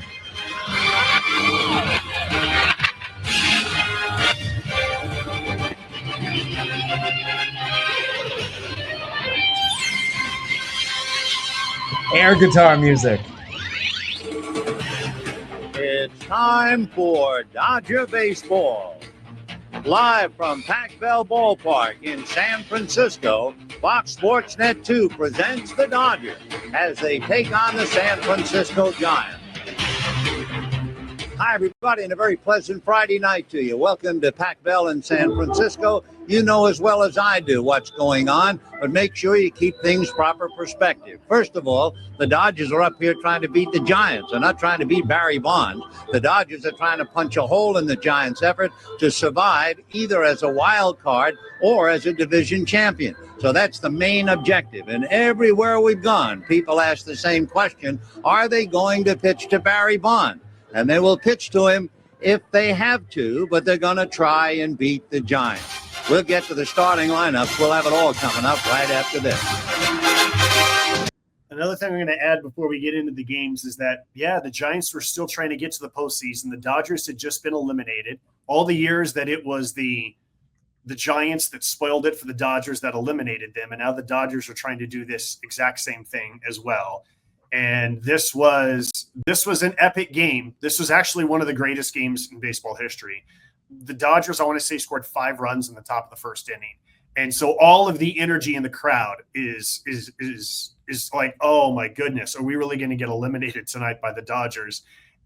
Air guitar music. It's time for Dodger Baseball. Live from Pac Bell Ballpark in San Francisco, Fox Sports Net 2 presents the Dodgers as they take on the San Francisco Giants. Hi, everybody, and a very pleasant Friday night to you. Welcome to Pac Bell in San Francisco. You know as well as I do what's going on, but make sure you keep things proper perspective. First of all, the Dodgers are up here trying to beat the Giants. They're not trying to beat Barry Bonds. The Dodgers are trying to punch a hole in the Giants' effort to survive either as a wild card or as a division champion. So that's the main objective. And everywhere we've gone, people ask the same question: are they going to pitch to Barry Bonds? And they will pitch to him if they have to, but they're going to try and beat the Giants. We'll get to the starting lineups. We'll have it all coming up right after this. Another thing I'm going to add before we get into the games is that, the Giants were still trying to get to the postseason. The Dodgers had just been eliminated. All the years that it was the Giants that spoiled it for the Dodgers that eliminated them, and now the Dodgers are trying to do this exact same thing as well. And this was an epic game. This was actually one of the greatest games in baseball history. The Dodgers, I want to say, scored 5 runs in the top of the first inning. And so all of the energy in the crowd is like, oh my goodness, are we really going to get eliminated tonight by the Dodgers?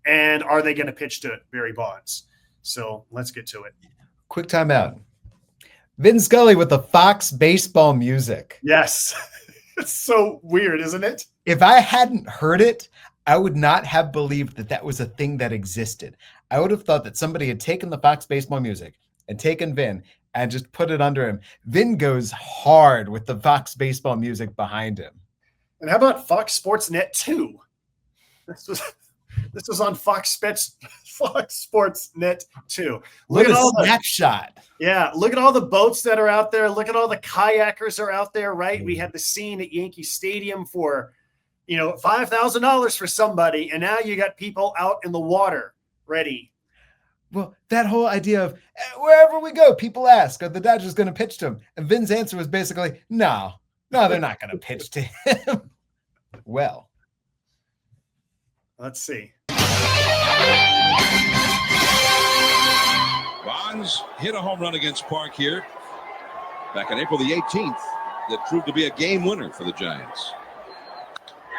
And are they going to pitch to Barry Bonds? So let's get to it. Quick timeout. Vin Scully with the Fox baseball music. Yes. It's so weird, isn't it? If I hadn't heard it, I would not have believed that that was a thing that existed. I would have thought that somebody had taken the Fox baseball music and taken Vin and just put it under him. Vin goes hard with the Fox baseball music behind him. And how about Fox Sports Net 2? This was on Fox Sports Net 2. Look at all snapshot. Look at all the boats that are out there. Look at all the kayakers are out there, right? We had the scene at Yankee Stadium for, $5,000 for somebody, and now you got people out in the water ready. Well, that whole idea of wherever we go, people ask, are the Dodgers going to pitch to him? And Vin's answer was basically, no, they're not going to pitch to him. Well, let's see. Bonds hit a home run against Park here back on April the 18th that proved to be a game winner for the Giants.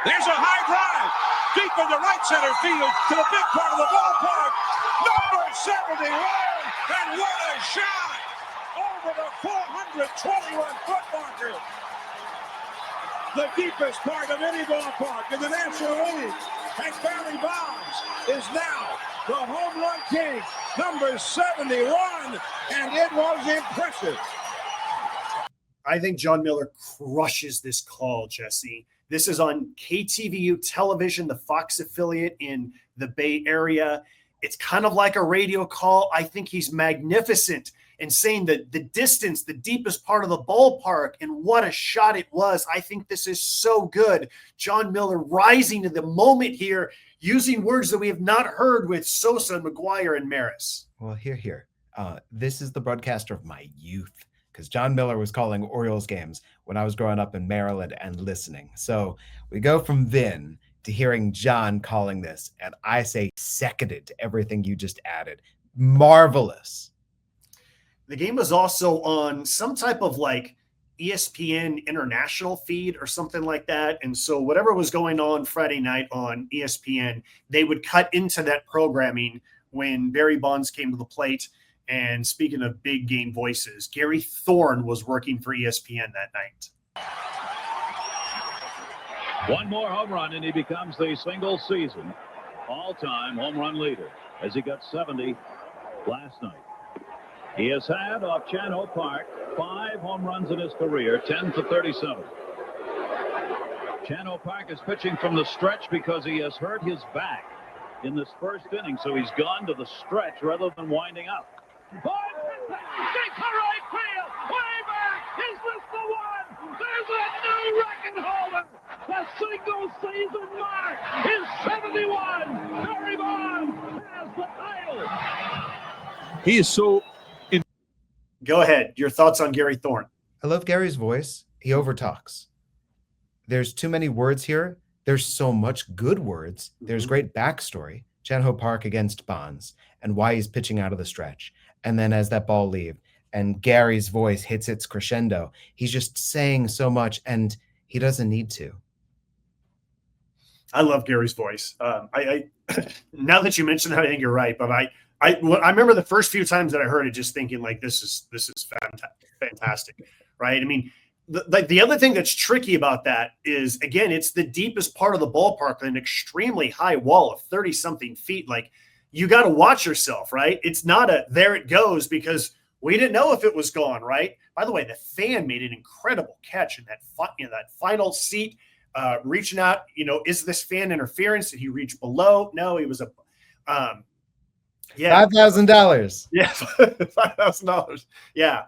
There's a high drive deep into right center field to the big part of the ballpark. Number 71, and what a shot over the 421-foot marker. The deepest part of any ballpark in the National League. And Barry Bonds is now the home run king, number 71, and it was impressive. I think Jon Miller crushes this call, Jesse. This is on KTVU television, the Fox affiliate in the Bay Area. It's kind of like a radio call. I think he's magnificent in saying that the distance, the deepest part of the ballpark, and what a shot it was. I think this is so good. Jon Miller rising to the moment here, using words that we have not heard with Sosa, McGwire, and Maris. Well, here. This is the broadcaster of my youth, because Jon Miller was calling Orioles games when I was growing up in Maryland and listening. So we go from Vin to hearing Jon calling this, and I say seconded to everything you just added. Marvelous. the game was also on some type of like ESPN international feed or something like that. And so whatever was going on Friday night on ESPN, they would cut into that programming when Barry Bonds came to the plate. And speaking of big game voices, Gary Thorne was working for ESPN that night. One more home run, and he becomes the single season all-time home run leader as he got 70 last night. He has had off Chano Park 5 home runs in his career, 10 for 37. Chano Park is pitching from the stretch because he has hurt his back in this first inning, so he's gone to the stretch rather than winding up. Deep to right field, way back. Is this the one? There's a new record holder. The single season mark is 71. Barry Bonds has the title. He is so. Go ahead. Your thoughts on Gary Thorne? I love Gary's voice. He overtalks. There's too many words here. There's so much good words. There's great backstory. Chan-Ho Park against Bonds and why he's pitching out of the stretch. And then as that ball leaves and Gary's voice hits its crescendo, he's just saying so much and he doesn't need to. I love Gary's voice. I now that you mentioned that, I think you're right. But I remember the first few times that I heard it, just thinking like, this is fantastic, right? I mean, the other thing that's tricky about that is, again, it's the deepest part of the ballpark, an extremely high wall of 30-something feet. Like, you got to watch yourself, right? It's not a there it goes because we didn't know if it was gone, right? By the way, the fan made an incredible catch in that final seat, reaching out. Is this fan interference? Did he reach below? No, he was a yeah, $5,000. Yeah, $5,000. Yeah.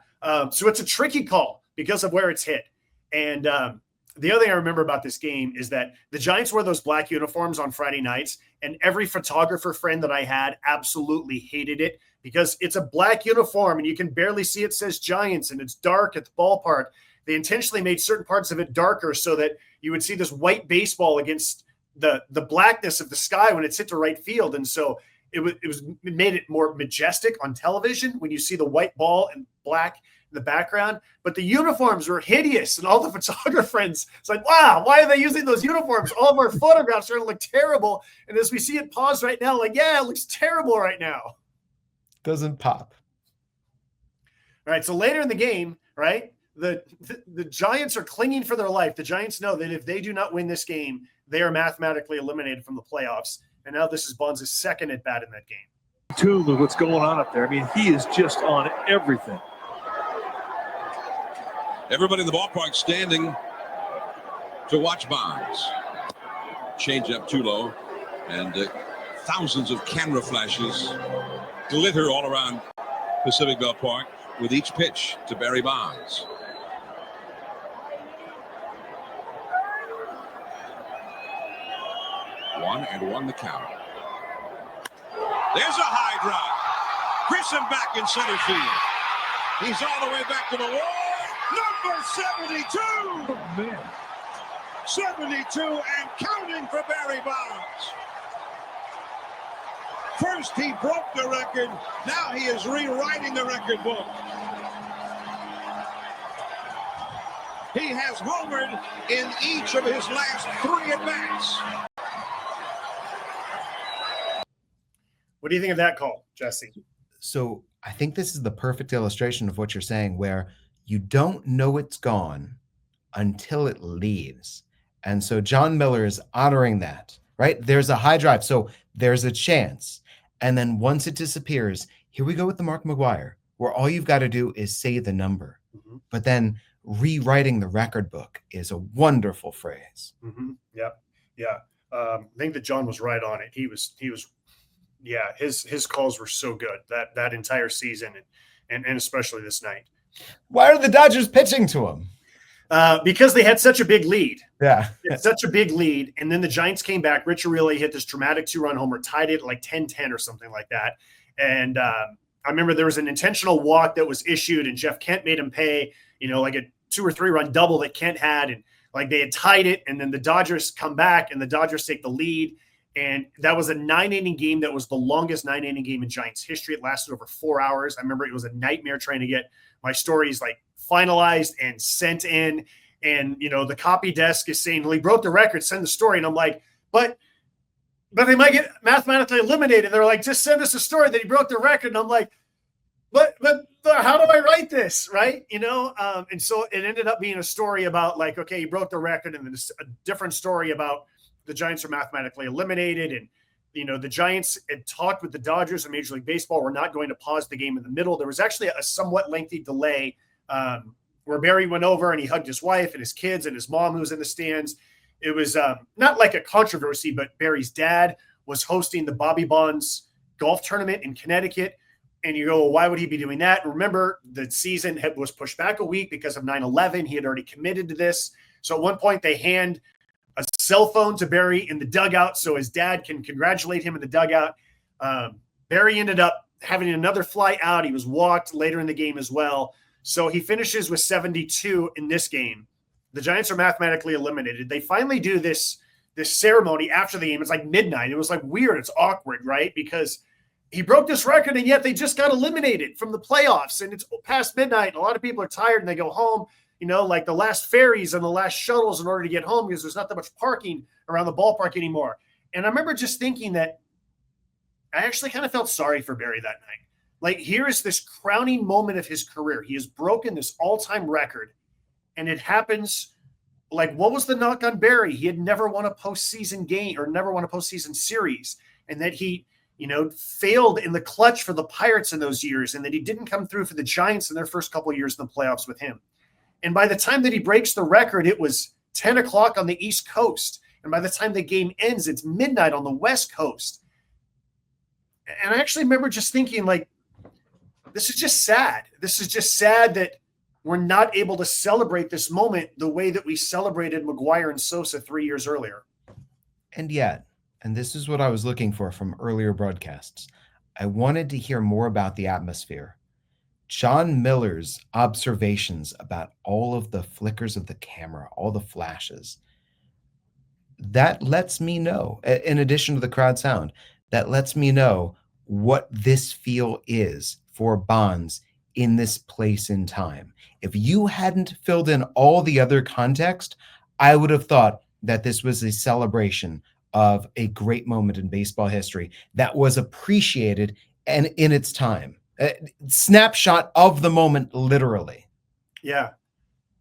So it's a tricky call because of where it's hit. And the other thing I remember about this game is that the Giants wore those black uniforms on Friday nights, and every photographer friend that I had absolutely hated it because it's a black uniform and you can barely see it says Giants and it's dark at the ballpark. They intentionally made certain parts of it darker so that you would see this white baseball against the blackness of the sky when it's hit to right field. And so it made it more majestic on television when you see the white ball and black in the background, but the uniforms were hideous. And all the photographer friends, it's like, wow, why are they using those uniforms? All of our photographs are going to look terrible. And as we see it pause right now, like, yeah, it looks terrible right now. Doesn't pop. All right. So later in the game, right, the Giants are clinging for their life. The Giants know that if they do not win this game, they are mathematically eliminated from the playoffs. And now this is Bonds' second at bat in that game. Tuned with what's going on up there. I mean, he is just on everything. Everybody in the ballpark standing to watch Bonds. Change up too low, and thousands of camera flashes glitter all around Pacific Bell Park with each pitch to Barry Bonds. One and one the count. There's a high drive. Grissom back in center field. He's all the way back to the wall. Number 72. Oh, man. 72 and counting for Barry Bonds. First he broke the record. Now he is rewriting the record book. He has homered in each of his last 3 at-bats. What do you think of that call, Jesse? So I think this is the perfect illustration of what you're saying, where you don't know it's gone until it leaves. And so Jon Miller is honoring that, right? There's a high drive, so there's a chance. And then once it disappears, here we go with the Mark McGwire, where all you've got to do is say the number. Mm-hmm. But then rewriting the record book is a wonderful phrase. Mm-hmm. Yep. Yeah. I think that John was right on it. He was. Yeah, his calls were so good that entire season and especially this night. Why are the Dodgers pitching to him? Because they had such a big lead. Yeah. Such a big lead. And then the Giants came back. Rich Aureli hit this dramatic 2-run homer, tied it like 10-10 or something like that. And I remember there was an intentional walk that was issued and Jeff Kent made him pay, like a 2 or 3 run double that Kent had. And like they had tied it. And then the Dodgers come back and the Dodgers take the lead. And that was a 9-inning game. That was the longest 9-inning game in Giants history. It lasted over 4 hours. I remember it was a nightmare trying to get my stories like finalized and sent in. And, the copy desk is saying, well, he broke the record, send the story. And I'm like, but they might get mathematically eliminated. They're like, just send us a story that he broke the record. And I'm like, but how do I write this? Right. And so it ended up being a story about like, okay, he broke the record, and then a different story about the Giants are mathematically eliminated. And, the Giants had talked with the Dodgers and Major League Baseball. We're not going to pause the game in the middle. There was actually a somewhat lengthy delay where Barry went over and he hugged his wife and his kids and his mom who was in the stands. It was not like a controversy, but Barry's dad was hosting the Bobby Bonds golf tournament in Connecticut. And you go, well, why would he be doing that? And remember, the season was pushed back a week because of 9/11. He had already committed to this. So at one point, they hand a cell phone to Barry in the dugout so his dad can congratulate him in the dugout. Barry ended up having another fly out. He was walked later in the game as well. So he finishes with 72 in this game. The Giants are mathematically eliminated. They finally do this ceremony after the game. It's like midnight. It was like weird. It's awkward, right? Because he broke this record, and yet they just got eliminated from the playoffs, and it's past midnight, and a lot of people are tired, and they go home, like the last ferries and the last shuttles in order to get home because there's not that much parking around the ballpark anymore. And I remember just thinking that I actually kind of felt sorry for Barry that night. Like, here is this crowning moment of his career. He has broken this all-time record, and it happens like, what was the knock on Barry? He had never won a postseason game or never won a postseason series, and that he failed in the clutch for the Pirates in those years, and that he didn't come through for the Giants in their first couple of years in the playoffs with him. And by the time that he breaks the record, it was 10 o'clock on the East Coast. And by the time the game ends, it's midnight on the West Coast. And I actually remember just thinking, like, this is just sad. This is just sad that we're not able to celebrate this moment the way that we celebrated McGwire and Sosa 3 years earlier. And yet, and this is what I was looking for from earlier broadcasts, I wanted to hear more about the atmosphere. Jon Miller's observations about all of the flickers of the camera, all the flashes, that lets me know, in addition to the crowd sound, that lets me know what this feel is for Bonds in this place in time. If you hadn't filled in all the other context, I would have thought that this was a celebration of a great moment in baseball history that was appreciated and in its time. Snapshot of the moment, literally. Yeah.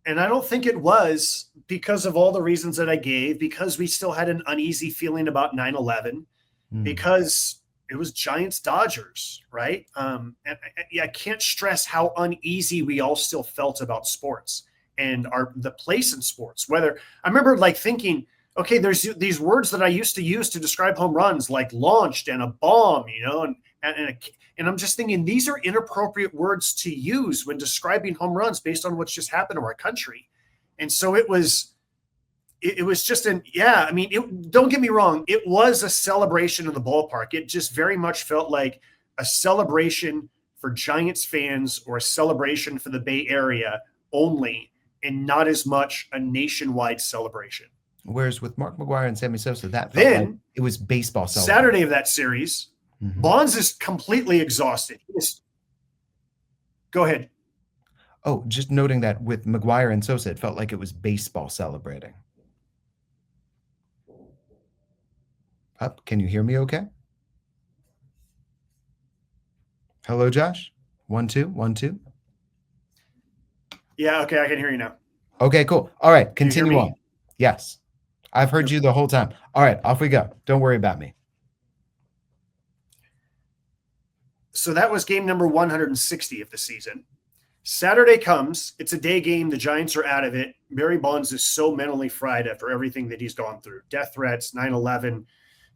And I don't think it was because of all the reasons that I gave, because we still had an uneasy feeling about 9/11, because it was Giants Dodgers, right? And I can't stress how uneasy we all still felt about sports and the place in sports. Whether I remember like thinking, okay, there's these words that I used to use to describe home runs, like launched and a bomb, and I'm just thinking these are inappropriate words to use when describing home runs based on what's just happened to our country. And so it was just don't get me wrong. It was a celebration in the ballpark. It just very much felt like a celebration for Giants fans or a celebration for the Bay Area only, and not as much a nationwide celebration. Whereas with Mark McGwire and Sammy Sosa, that felt like it was baseball celebration. Saturday of that series, Bonds is completely exhausted. Go ahead. Oh, just noting that with McGwire and Sosa, it felt like it was baseball celebrating. Can you hear me okay? Hello, Josh? 1 2 1 2. Yeah, okay, I can hear you now. Okay, cool. All right, continue on. Yes. I've heard you the whole time. All right, off we go. Don't worry about me. So that was game number 160 of the season. Saturday comes. It's a day game. The Giants are out of it. Barry Bonds is so mentally fried after everything that he's gone through. Death threats, 9/11,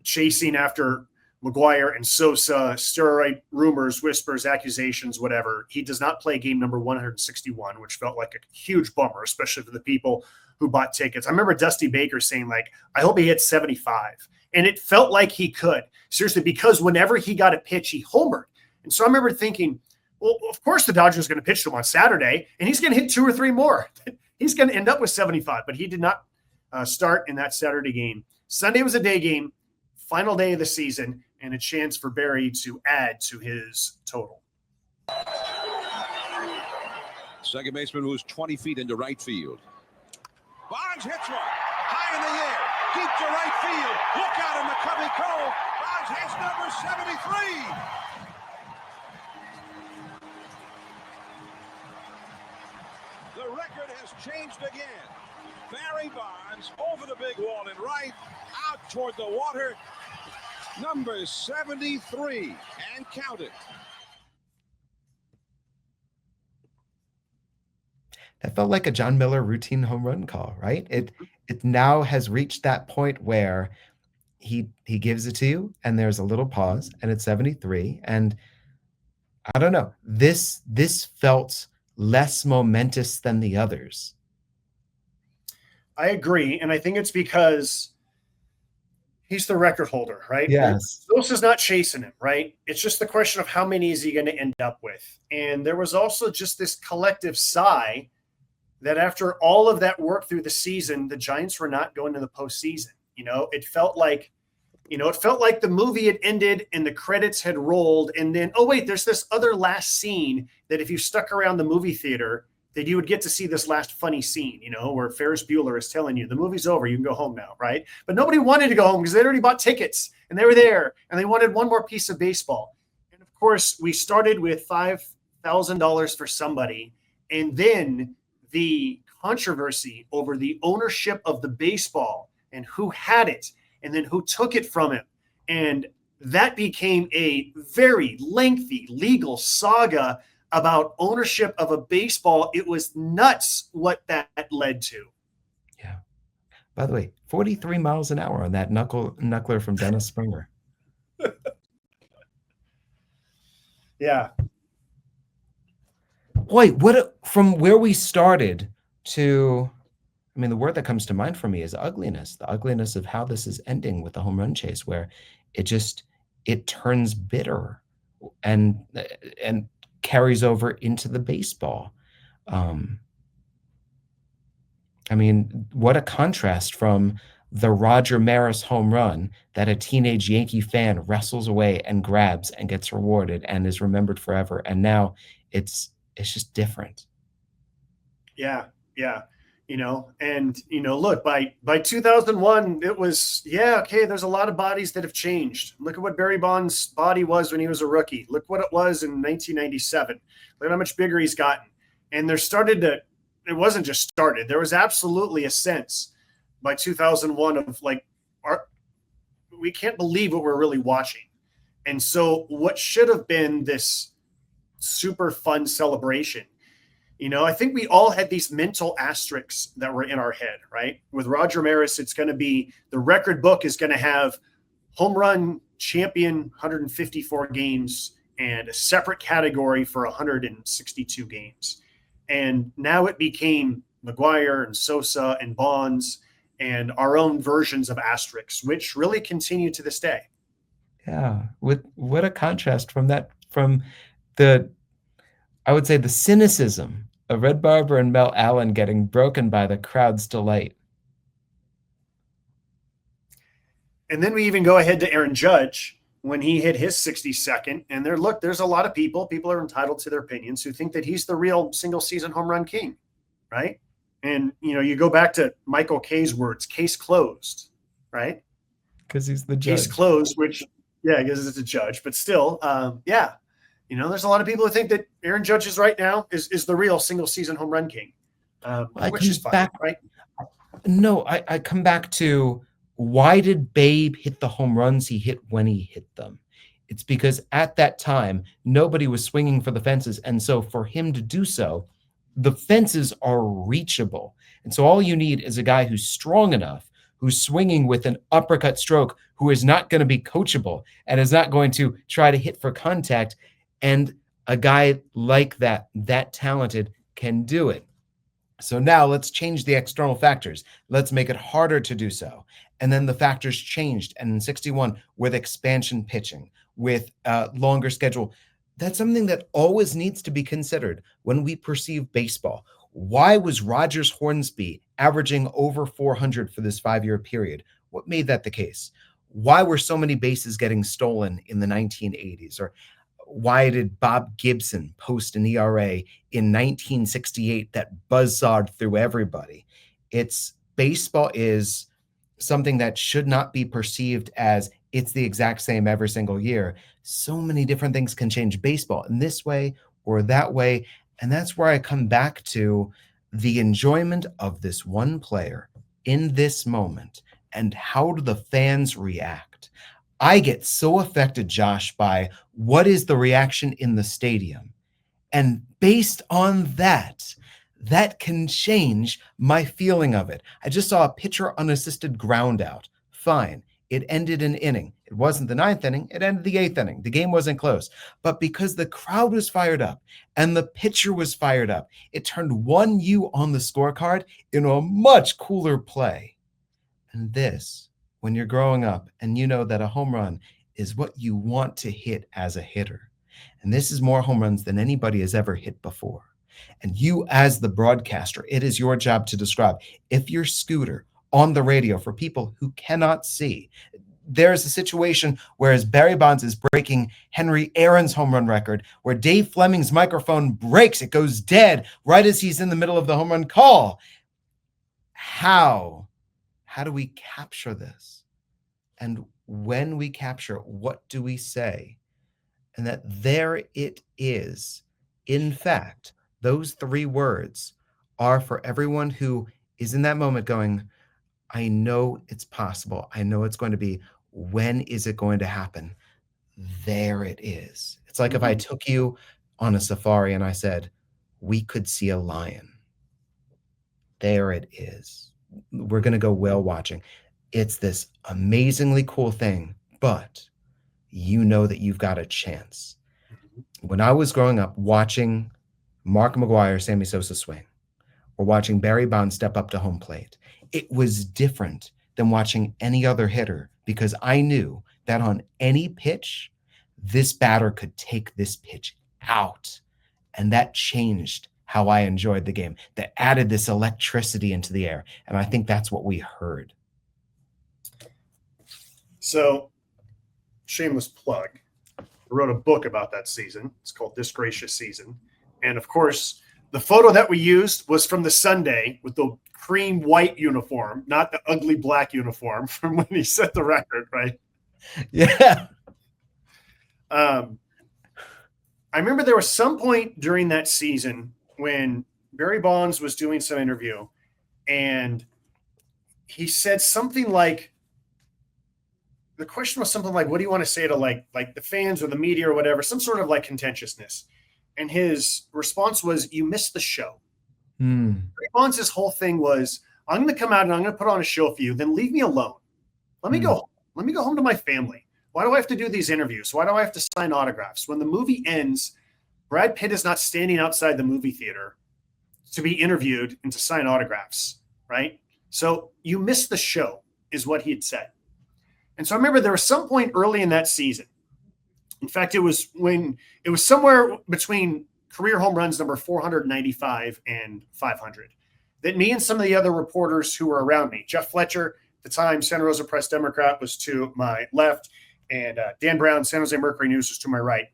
chasing after McGwire and Sosa, steroid rumors, whispers, accusations, whatever. He does not play game number 161, which felt like a huge bummer, especially for the people who bought tickets. I remember Dusty Baker saying, like, I hope he hits 75. And it felt like he could. Seriously, because whenever he got a pitch, he homered. And so I remember thinking, well, of course the Dodgers are going to pitch to him on Saturday, and he's going to hit 2 or 3 more. He's going to end up with 75, but he did not start in that Saturday game. Sunday was a day game. final day of the season, and a chance for Barry to add to his total. Second baseman moves 20 feet into right field. Bonds hits one. High in the air. Deep to right field. Look out in McCovey Cove. Bonds has number 73. The record has changed again. Barry Bonds over the big wall in right, out toward the water. Number 73. And count it. That felt like a Jon Miller routine home run call, right? It now has reached that point where he gives it to you, and there's a little pause, and it's 73. And I don't know, this felt less momentous than the others. I agree, and I think it's because he's the record holder, right? Yes. Sosa's not chasing him, right? It's just the question of how many is he going to end up with. And there was also just this collective sigh that after all of that work through the season, the Giants were not going to the postseason. It felt like the movie had ended and the credits had rolled. And then, oh wait, there's this other last scene that if you stuck around the movie theater, that you would get to see this last funny scene, where Ferris Bueller is telling you the movie's over, you can go home now, right? But nobody wanted to go home because they'd already bought tickets and they were there and they wanted one more piece of baseball. And of course, we started with $5,000 for somebody, and then the controversy over the ownership of the baseball and who had it and then who took it from him. And that became a very lengthy legal saga about ownership of a baseball. It was nuts what that led to. Yeah. By the way, 43 miles an hour on that knuckler from Dennis Springer. Yeah. Boy, from where we started to, the word that comes to mind for me is ugliness. The ugliness of how this is ending with the home run chase, where it turns bitter and carries over into the baseball. What a contrast from the Roger Maris home run that a teenage Yankee fan wrestles away and grabs and gets rewarded and is remembered forever. And now it's just different. Yeah. Look, by 2001, it was, there's a lot of bodies that have changed. Look at what Barry Bonds' body was when he was a rookie. Look what it was in 1997. Look at how much bigger he's gotten. And it wasn't just started. There was absolutely a sense by 2001 of we can't believe what we're really watching. And so what should have been this super fun celebration, I think we all had these mental asterisks that were in our head, right? With Roger Maris, it's going to be, the record book is going to have home run champion 154 games and a separate category for 162 games. And now it became McGwire and Sosa and Bonds and our own versions of asterisks, which really continue to this day. Yeah. What a contrast from the, I would say, the cynicism of Red Barber and Mel Allen getting broken by the crowd's delight. And then we even go ahead to Aaron Judge when he hit his 62nd. And there's a lot of people are entitled to their opinions, who think that he's the real single season home run king, right? And, you go back to Michael Kay's words, case closed, right? Because he's the judge. Case closed, which, I guess it's a judge, but still, there's a lot of people who think that Aaron Judge right now is the real single season home run king, which is fine, right? No, I come back to, why did Babe hit the home runs he hit when he hit them? It's because at that time, nobody was swinging for the fences. And so for him to do so, the fences are reachable. And so all you need is a guy who's strong enough, who's swinging with an uppercut stroke, who is not going to be coachable and is not going to try to hit for contact. And a guy like that talented, can do it. So now let's change the external factors. Let's make it harder to do so. And then the factors changed. And in 61, with expansion pitching, with longer schedule, that's something that always needs to be considered when we perceive baseball. Why was Rogers Hornsby averaging over 400 for this 5-year period? What made that the case? why were so many bases getting stolen in the 1980s? Or why did Bob Gibson post an ERA in 1968 that buzzsawed through everybody? Baseball is something that should not be perceived as it's the exact same every single year. So many different things can change baseball in this way or that way. And that's where I come back to the enjoyment of this one player in this moment and how do the fans react. I get so affected, Josh, by what is the reaction in the stadium. And based on that can change my feeling of it. I just saw a pitcher unassisted ground out. Fine. It ended an inning. It wasn't the 9th inning. It ended the 8th inning. The game wasn't close. But because the crowd was fired up and the pitcher was fired up, it turned 1-U on the scorecard into a much cooler play. And this, when you're growing up and you know that a home run is what you want to hit as a hitter. And this is more home runs than anybody has ever hit before. And you, as the broadcaster, it is your job to describe. If your scooter on the radio, for people who cannot see, there's a situation where as Barry Bonds is breaking Henry Aaron's home run record, where Dave Fleming's microphone breaks, it goes dead right as he's in the middle of the home run call. How do we capture this? And when we capture it, what do we say? And that there it is. In fact, those 3 words are for everyone who is in that moment going, I know it's possible. I know it's going to be. When is it going to happen? There it is. It's like if I took you on a safari and I said, we could see a lion. There it is. We're going to go whale watching. It's this amazingly cool thing, but you know that you've got a chance. When I was growing up watching Mark McGwire, Sammy Sosa swing, or watching Barry Bonds step up to home plate, it was different than watching any other hitter because I knew that on any pitch, this batter could take this pitch out. And that changed how I enjoyed the game. That added this electricity into the air. And I think that's what we heard. So, shameless plug. I wrote a book about that season. It's called This Gracious Season. And of course, the photo that we used was from the Sunday with the cream white uniform, not the ugly black uniform from when he set the record, right? Yeah. I remember there was some point during that season when Barry Bonds was doing some interview and he said something like, the question was something like, what do you want to say to like the fans or the media or whatever, some sort of like contentiousness. And his response was, you missed the show. Barry Bonds' whole thing was, I'm going to come out and I'm going to put on a show for you, then leave me alone. Let me go home. Let me go home to my family. Why do I have to do these interviews? Why do I have to sign autographs? When the movie ends, Brad Pitt is not standing outside the movie theater to be interviewed and to sign autographs, right? So you missed the show is what he had said. And so I remember there was some point early in that season. In fact, it was somewhere between career home runs number 495 and 500 that me and some of the other reporters who were around me, Jeff Fletcher, at the time Santa Rosa Press Democrat, was to my left, and Dan Brown, San Jose Mercury News, was to my right.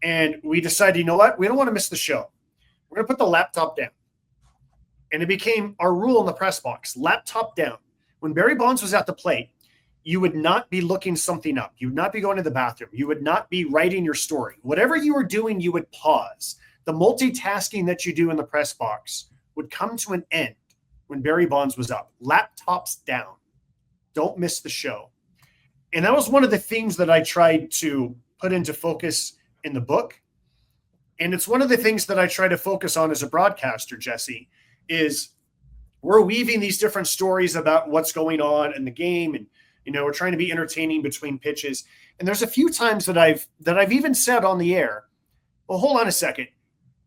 And we decided, you know what? We don't want to miss the show. We're going to put the laptop down. And it became our rule in the press box, laptop down. When Barry Bonds was at the plate, you would not be looking something up. You would not be going to the bathroom. You would not be writing your story. Whatever you were doing, you would pause. The multitasking that you do in the press box would come to an end when Barry Bonds was up. Laptops down. Don't miss the show. And that was one of the themes that I tried to put into focus in the book. And it's one of the things that I try to focus on as a broadcaster, Jesse, is we're weaving these different stories about what's going on in the game, and we're trying to be entertaining between pitches. And there's a few times that I've even said on the air, well, hold on a second.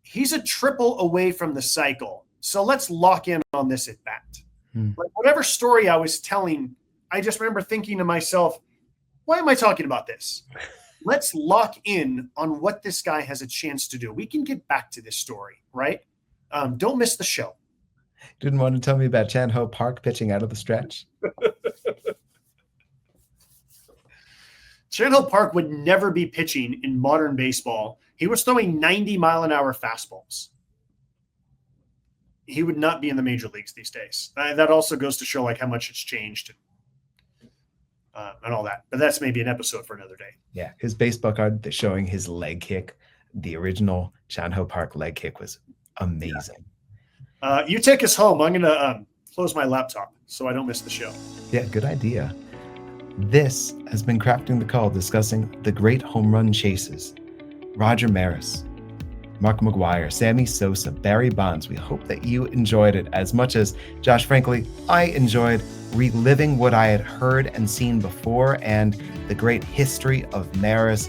He's a triple away from the cycle. So let's lock in on this at bat. Like whatever story I was telling, I just remember thinking to myself, why am I talking about this? Let's lock in on what this guy has a chance to do. We can get back to this story, right? Don't miss the show. Didn't want to tell me about Chan Ho Park pitching out of the stretch. Chandler Park would never be pitching in modern baseball. He was throwing 90-mile-an-hour fastballs. He would not be in the major leagues these days. That also goes to show like how much it's changed and all that. But that's maybe an episode for another day. Yeah, his baseball card showing his leg kick, the original Chandler Park leg kick was amazing. Yeah. You take us home. I'm going to close my laptop so I don't miss the show. Yeah, good idea. This has been Crafting the Call, discussing the great home run chases. Roger Maris, Mark McGwire, Sammy Sosa, Barry Bonds. We hope that you enjoyed it as much as, Josh, frankly, I enjoyed reliving what I had heard and seen before and the great history of Maris.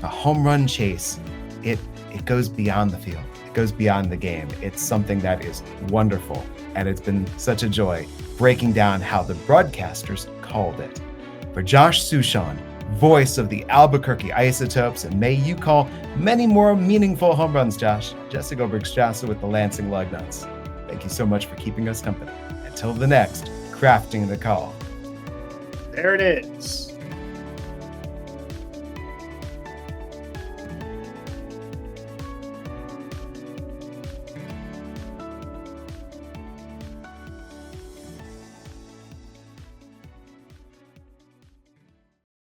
A home run chase, it goes beyond the field. It goes beyond the game. It's something that is wonderful, and it's been such a joy breaking down how the broadcasters called it. For Josh Suchon, voice of the Albuquerque Isotopes, and may you call many more meaningful home runs, Josh. Jesse Goldberg-Strassler with the Lansing Lugnuts. Thank you so much for keeping us company. Until the next Crafting the Call. There it is.